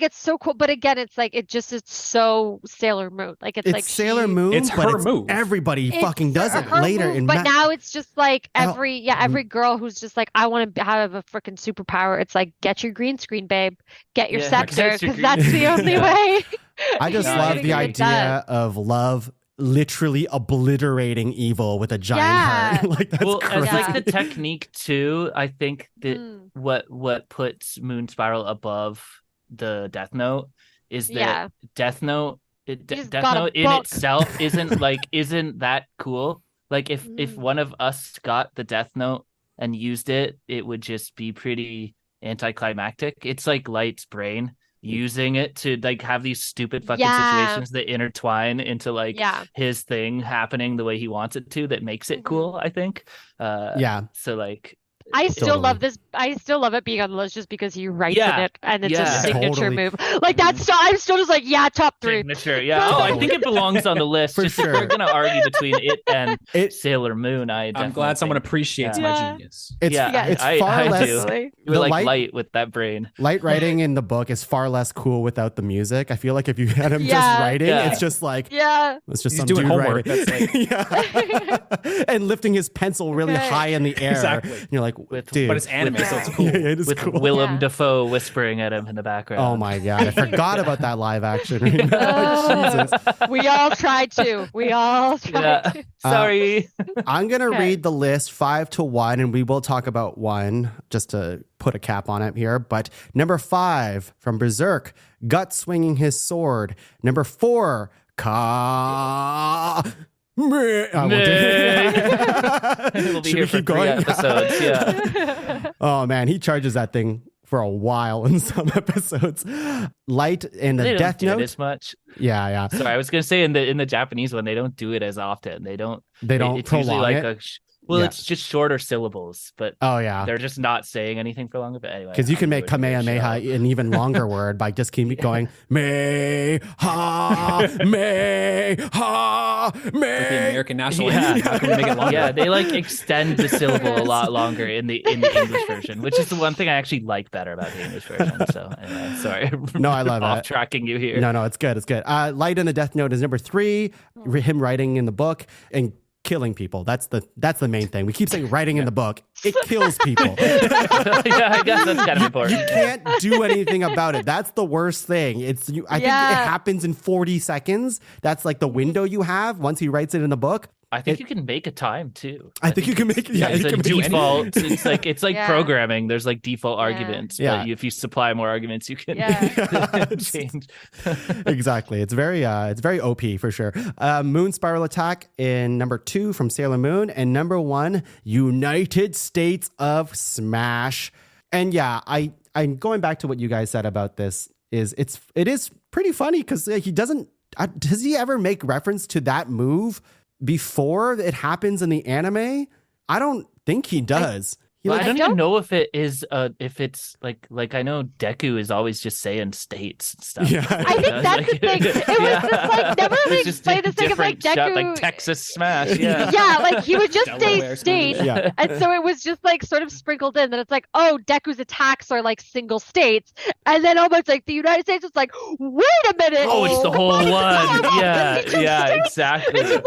it's so cool, but again it's like it's so Sailor Moon, like it's like Sailor Moon, it's her move. Everybody fucking does it later move, in but now it's just like every girl who's just like, I want to have a freaking superpower, it's like, get your green screen, babe, get your scepter, because that's the only way. I just love the idea of love literally obliterating evil with a giant heart. Like that's crazy. As like the technique too, I think that what puts Moon Spiral above the Death Note is that Death Note Death Note in itself isn't that cool. Like if one of us got the Death Note and used it, it would just be pretty anticlimactic. It's like Light's brain using it to like have these stupid fucking situations that intertwine into like his thing happening the way he wants it to, that makes it cool, I think. So like I still love this. I still love it being on the list just because he writes in it and it's a signature move. Like that's I'm still just like, top 3. Signature, I think it belongs on the list. For just sure. If we're gonna argue between it and Sailor Moon, I'm glad someone appreciates my genius. It's far less. We're like light with that brain. Light writing in the book is far less cool without the music. I feel like if you had him just writing, it's just like it's just he's some doing dude homework. writing. That's like and lifting his pencil really high in the air. Exactly. And you're like, dude, but it's anime, so it's cool. it is with cool. Willem Dafoe whispering at him in the background. Oh my god, I forgot about that live action. Right now. Jesus. We all tried to. To. Sorry. I'm gonna read the list 5 to 1, and we will talk about 1 just to put a cap on it here. But number 5 from Berserk, Gut swinging his sword. Number 4, We'll be here for 3 episodes. Oh man, he charges that thing for a while in some episodes. Light in the Death Note as much. Yeah. Sorry, I was gonna say in the Japanese one, they don't do it as often. They don't prolong usually like it. Well, Yeah. it's just shorter syllables, but Oh yeah. they're just not saying anything for longer. But anyway, Because you I'm can make doing a Kamehameha show. an even longer word by just keep going, may, ha, may, ha, Like the may. American national Yeah. anthem. How can we make it longer? Yeah, they like extend the syllable a lot longer in the English version, which is the one thing I actually like better about the English version. So anyway, sorry. No, I love it. Off tracking you here. No, it's good. It's good. Light in the Death Note is number 3. Him writing in the book and killing people. That's the main thing. We keep saying writing in the book. It kills people. Yeah, I guess that's kind of important. You can't do anything about it. That's the worst thing. I think it happens in 40 seconds. That's like the window you have once he writes it in the book. I think you can make a time too. I think you can make it's you a can make default. It's like Yeah. programming. There's like default arguments. Yeah. But if you supply more arguments, you can change. Exactly. It's very OP for sure. Moon Spiral Attack in number 2 from Sailor Moon, and number 1, United States of Smash. And yeah, I'm going back to what you guys said about this. It is pretty funny because he doesn't. Does he ever make reference to that move before it happens in the anime? I don't think he does. I don't even know if it is if it's like I know Deku is always just saying states and stuff. Yeah. I think that's the thing. It was just like never It's like just play this thing of like different stuff, Deku. like Texas Smash. Yeah. Yeah, like he would just say Delaware state, Smash. Yeah. and so it was just like sort of sprinkled in. Then it's like, oh, Deku's attacks are like single states, and then almost like the United States was like, wait a minute, Oh, it's the whole one. Yeah, It's exactly. one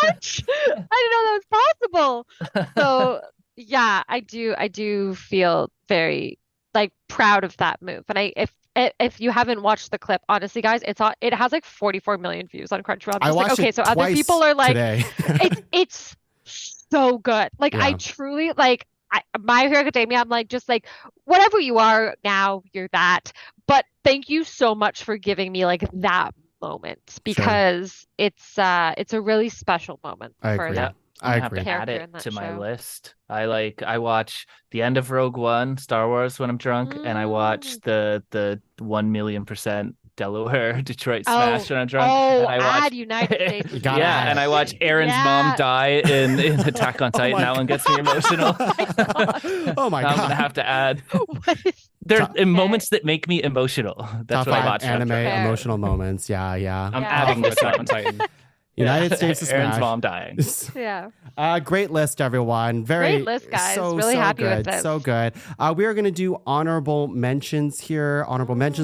punch. I didn't know that was possible. So yeah, I do feel very like proud of that move. And if you haven't watched the clip, honestly, guys, it has like 44 million views on Crunchyroll. I'm I just like, watched okay, it so other twice people are like, today. it's so good. Like I Yeah. truly like My Hero Academia. I'm like, just like whatever you are now, you're that. But thank you so much for giving me like that moment because it's a really special moment I for agree. that. I have agree. to add Character in it that to my show. list. I watch the end of Rogue One, Star Wars when I'm drunk, and I watch the 1,000,000% Delaware Detroit Smash when I'm drunk. Oh, and I watch add United States. You gotta add and it. I watch Aaron's Yeah. mom die in Attack on Titan. my That one gets me emotional. Oh my I'm god. gonna have to add. What is- There Top- are moments that make me emotional. That's Top what I 5 watch. when I'm anime drunk. Fair. emotional moments. Yeah. I'm Yeah. adding this Attack on on Titan. United States of Aaron's Smash. mom dying. Yeah. Great list, everyone. Great list, guys. Really so happy good. with this. So good. We are going to do honorable mentions here.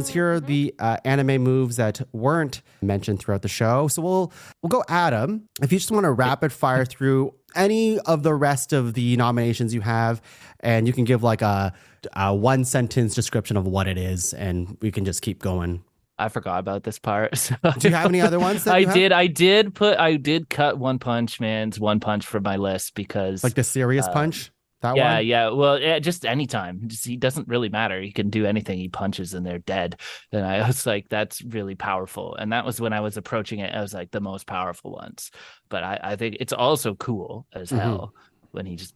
Here are the anime moves that weren't mentioned throughout the show. So we'll go Adam. If you just want to rapid fire through any of the rest of the nominations you have, and you can give like a 1-sentence description of what it is, and we can just keep going. I forgot about this part. So. Do you have any other ones? That you have? I did cut One Punch Man's One Punch from my list because Like the serious punch. That yeah, one. yeah. Well, yeah, just anytime. He doesn't really matter. He can do anything he punches and they're dead. And I was like, that's really powerful. And that was when I was approaching it as like the most powerful ones. But I think it's also cool as hell when he just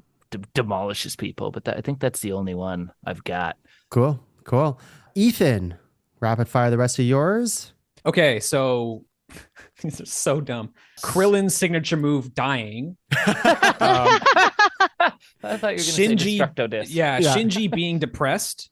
demolishes people. But I think that's the only one I've got. Cool. Ethan, rapid fire the rest of yours. Okay, so these are so dumb. Krillin's signature move, dying. I thought you were going to say Destructo Disc. Yeah, Shinji being depressed.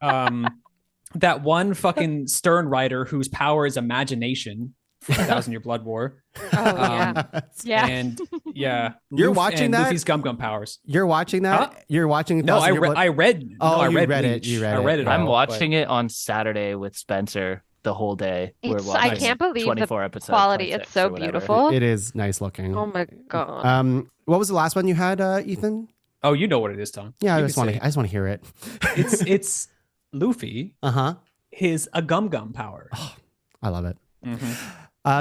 That one fucking Stern writer whose power is imagination. That was in your Blood War. Oh yeah. Yeah. And yeah, You're watching that? Luffy's Gum powers. You're watching that? Huh? You're watching No, Thoughts in Your Blood? I read. Oh, no, I you read read it. Bleach. You read I it. read it. I'm all, watching it on Saturday with Spencer the whole day. We're It's, I watching can't believe 24 the episodes, quality. 26 It's so or whatever. beautiful. It is nice looking. Oh my god. What was the last one you had, Ethan? Oh, you know what it is, Tom. Yeah, I You just can want say to hear it. It's Luffy. Uh-huh. His a gum power. I love it.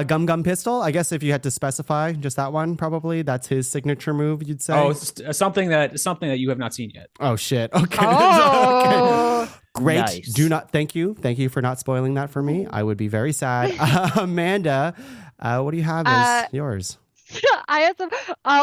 Gum Pistol. I guess if you had to specify just that one, probably that's his signature move. You'd say. Oh, it's something that you have not seen yet. Oh shit. Okay. Oh. Okay. Great. Nice. Do not. Thank you for not spoiling that for me. I would be very sad. Amanda, what do you have as yours? I had some.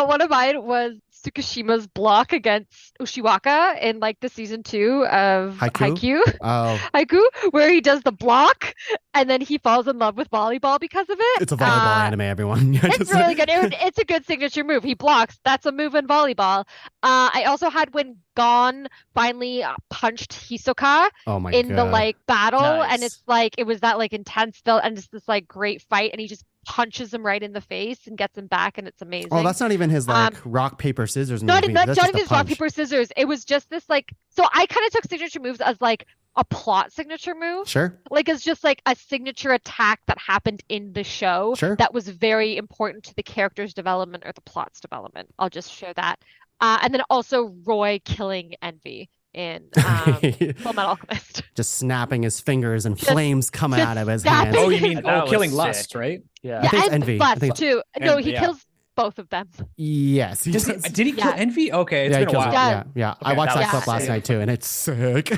One of mine was Tsukishima's block against Ushiwaka in like the season 2 of Haikyuu. Oh, Haiku, where he does the block and then he falls in love with volleyball because of it. it's a volleyball anime, everyone. It's really good. It's a good signature move. He blocks. That's a move in volleyball. I also had when Gon finally punched Hisoka Oh my in the God. like battle, Nice. and it's like it was that like intense build, and it's this like great fight, and he just punches him right in the face and gets him back, and it's amazing. Oh, that's not even his like rock paper scissors not movie. not That's not just even a his rock punch. paper scissors. It was just this like. So I kind of took signature moves as like a plot signature move. Sure. Like it's just like a signature attack that happened in the show Sure. that was very important to the character's development or the plot's development. I'll just share that. And then also Roy killing Envy in Full Metal Alchemist. Just snapping his fingers and Just- flames coming just out of his snapping. hands. Oh, you mean That was killing sick. Lust, right? Yeah. I think it's and Envy. I Lust think- too. No, he yeah. kills both of them. Yes. He Did does. he kill Yeah. Envy? Okay, it's Yeah, he been a kills while. it. Yeah. I Okay, watched that that was clip last sick. night too, and it's sick.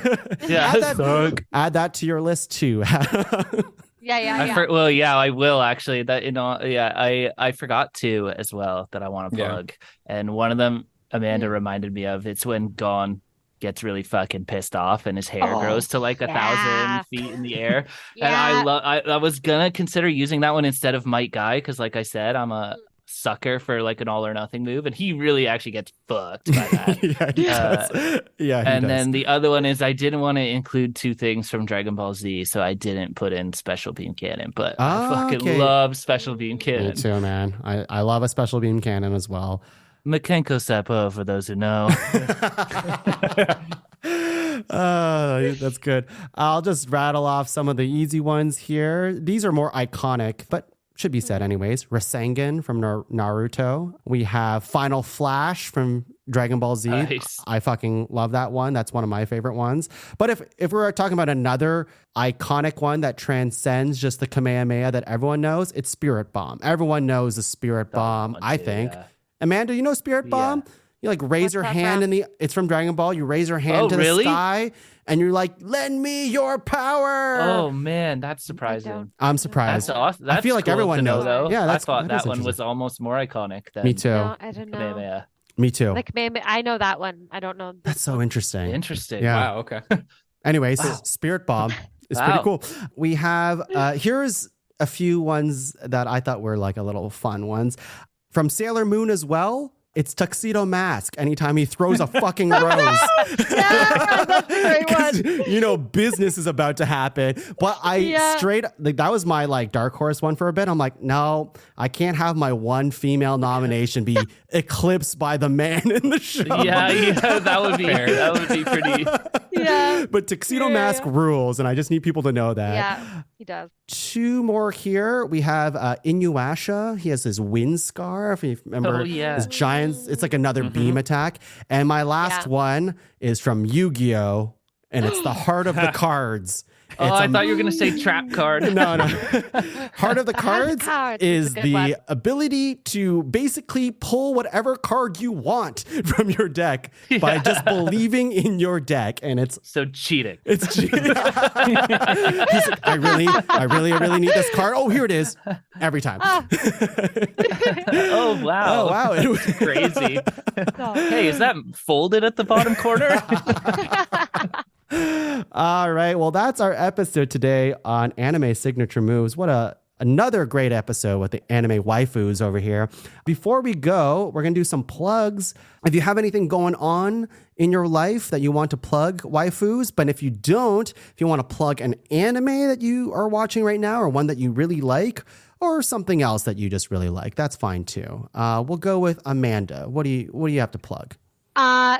Yeah, add, that, add that to your list too. Yeah. Well, yeah, I will actually. That I forgot to as well that I want to Yeah. plug, and one of them Amanda reminded me of. It's when Gon gets really fucking pissed off and his hair Oh, grows to like 1,000 feet in the air. And Yeah. I was gonna consider using that one instead of Might Guy because, like I said, I'm a sucker for like an all or nothing move, and he really actually gets fucked by that. yeah, he does. Yeah, he And does. then the other one is I didn't want to include two things from Dragon Ball Z, so I didn't put in Special Beam Cannon. But I fucking Okay. love Special Beam Me Cannon. too, man. I love a special beam cannon as well. Makenko Seppo, for those who know. That's good. I'll just rattle off some of the easy ones here. These are more iconic, but should be said anyways. Rasengan from Naruto. We have Final Flash from Dragon Ball Z. Nice. I fucking love that one. That's one of my favorite ones. But if we're talking about another iconic one that transcends just the Kamehameha that everyone knows, it's Spirit Bomb. Everyone knows the Spirit Bomb, I think. Yeah. Amanda, you know Spirit Bomb? You like raise What's your that hand from? in the. It's from Dragon Ball. You raise your hand Oh, to the really? sky, and you're like, "Lend me your power." Oh man, that's surprising. I'm surprised. That's awesome. I That's feel like cool everyone to know, knows. though. Yeah, I that's thought that is that one was interesting. almost more iconic than Me too. No, I don't know. Kamehameha. Me too. Like I know that one. I don't know. That's so interesting. Interesting. Yeah. Wow, okay. Anyways, Spirit Bomb is pretty Wow. cool. We have here's a few ones that I thought were like a little fun ones from Sailor Moon as well. It's Tuxedo Mask anytime he throws a fucking rose. Yeah, that's a great one. 'Cause, you know, business is about to happen. But I Yeah. straight like that was my like dark horse one for a bit. I'm like, no, I can't have my one female nomination be eclipsed by the man in the show. Yeah, that would be pretty. Yeah. But Tuxedo Yeah, Mask yeah. rules, and I just need people to know that. Yeah, he does. Two more here. We have Inuyasha. He has his wind scar. If you remember, Oh, yeah. his giants. It's like another beam attack. And my last Yeah. one is from Yu-Gi-Oh, and it's the heart of the cards. Oh, It's I a- thought you were gonna say trap card. No. Heart of the The Heart of the Cards Cards is is a good the one. ability to basically pull whatever card you want from your deck by just believing in your deck, and it's So cheating. cheating. He's like, I really need this card. Oh, here it is. Every time. Oh wow. Oh, wow. It was Crazy. Hey, is that folded at the bottom corner? All right. Well, that's our episode today on anime signature moves. What another great episode with the anime waifus over here. Before we go, we're going to do some plugs. If you have anything going on in your life that you want to plug waifus, but if you don't, if you want to plug an anime that you are watching right now or one that you really like or something else that you just really like, that's fine too. We'll go with Amanda. What do you have to plug?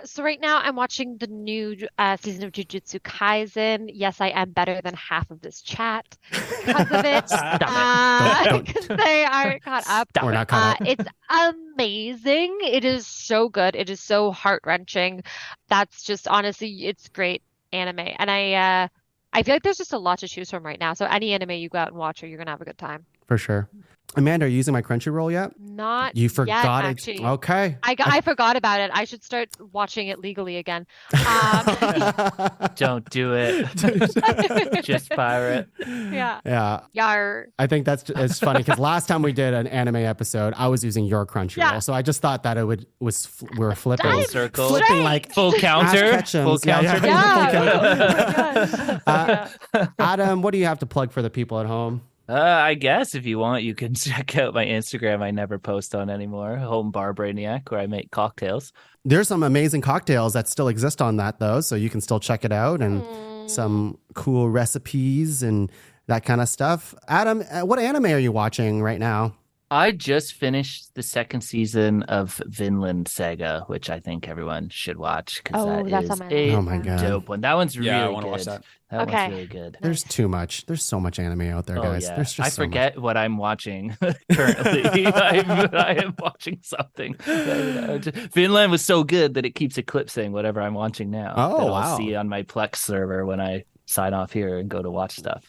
So right now I'm watching the new season of Jujutsu Kaisen. Yes, I am better than half of this chat because of it. Don't. Because they aren't caught up. We're not caught up. It's amazing. It is so good. It is so heart-wrenching. That's just honestly, it's great anime. And I feel like there's just a lot to choose from right now. So any anime you go out and watch, you're gonna have a good time. For sure. Amanda, are you using my Crunchyroll yet? Not You forgot yet, it. actually. Okay. I forgot about it. I should start watching it legally again. Don't do it. Just pirate. Yeah. Yeah. Yar. I think it's funny because last time we did an anime episode, I was using your Crunchyroll, Yeah. so I just thought that we were flipping, Full circle. flipping like Full counter. Ash Ketchums. Full counter. Yeah. Full counter. Adam, what do you have to plug for the people at home? I guess if you want, you can check out my Instagram. I never post on anymore. Home Bar Brainiac, where I make cocktails. There's some amazing cocktails that still exist on that though, so you can still check it out and some cool recipes and that kind of stuff. Adam, what anime are you watching right now? I just finished the second season of Vinland Saga, which I think everyone should watch because Oh, that that's is on my a Oh my God. dope one. That one's really Yeah, I good. want to watch that. That Okay. one's really good. There's too much. There's so much anime out there, Oh, guys. yeah. There's just I so much. forget what I'm watching currently. I am watching something. Finland was so good that it keeps eclipsing whatever I'm watching now. Oh, that wow. I'll see on my Plex server when I sign off here and go to watch stuff.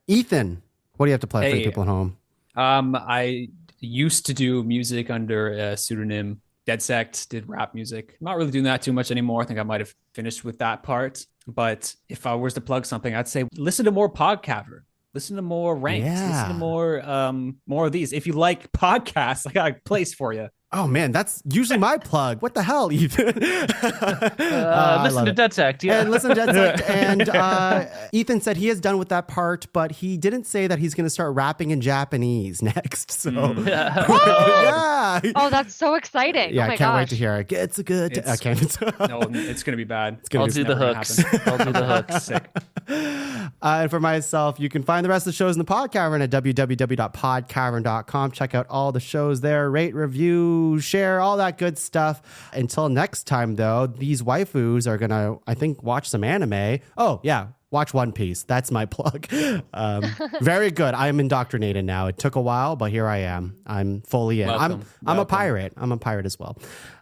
Ethan, what do you have to play for the Hey. people at home? I used to do music under a pseudonym. Dead Sect, did rap music. Not really doing that too much anymore. I think I might have finished with that part. But if I was to plug something, I'd say listen to more Podcaver. Listen to more Ranked. Yeah. Listen to more of these. If you like podcasts, I got a place for you. Oh man, that's usually my plug. What the hell, Ethan? Listen to Dead Detect, yeah. And listen to Dead Sect. And Ethan said he is done with that part, but he didn't say that he's going to start rapping in Japanese next. So yeah. Oh, that's so exciting. Yeah, oh my I can't wait gosh. to hear it. It's a good. It's- Okay. No, it's going to be bad. I'll do the hooks. I'll do the hooks. Sick. And for myself, you can find the rest of the shows in the Pod Cavern at www.podcavern.com. Check out all the shows there. Rate, review, share, all that good stuff. Until next time, though, these waifus are going to, I think, watch some anime. Oh, yeah. Watch One Piece. That's my plug. Very good. I am indoctrinated now. It took a while, but here I am. I'm fully in. I'm a pirate. I'm a pirate as well.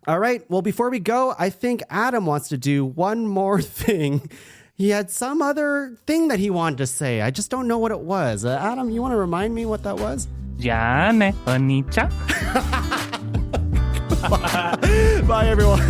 All right. Well, before we go, I think Adam wants to do one more thing. He had some other thing that he wanted to say. I just don't know what it was. Adam, you want to remind me what that was? Jane, Onita. Bye, everyone.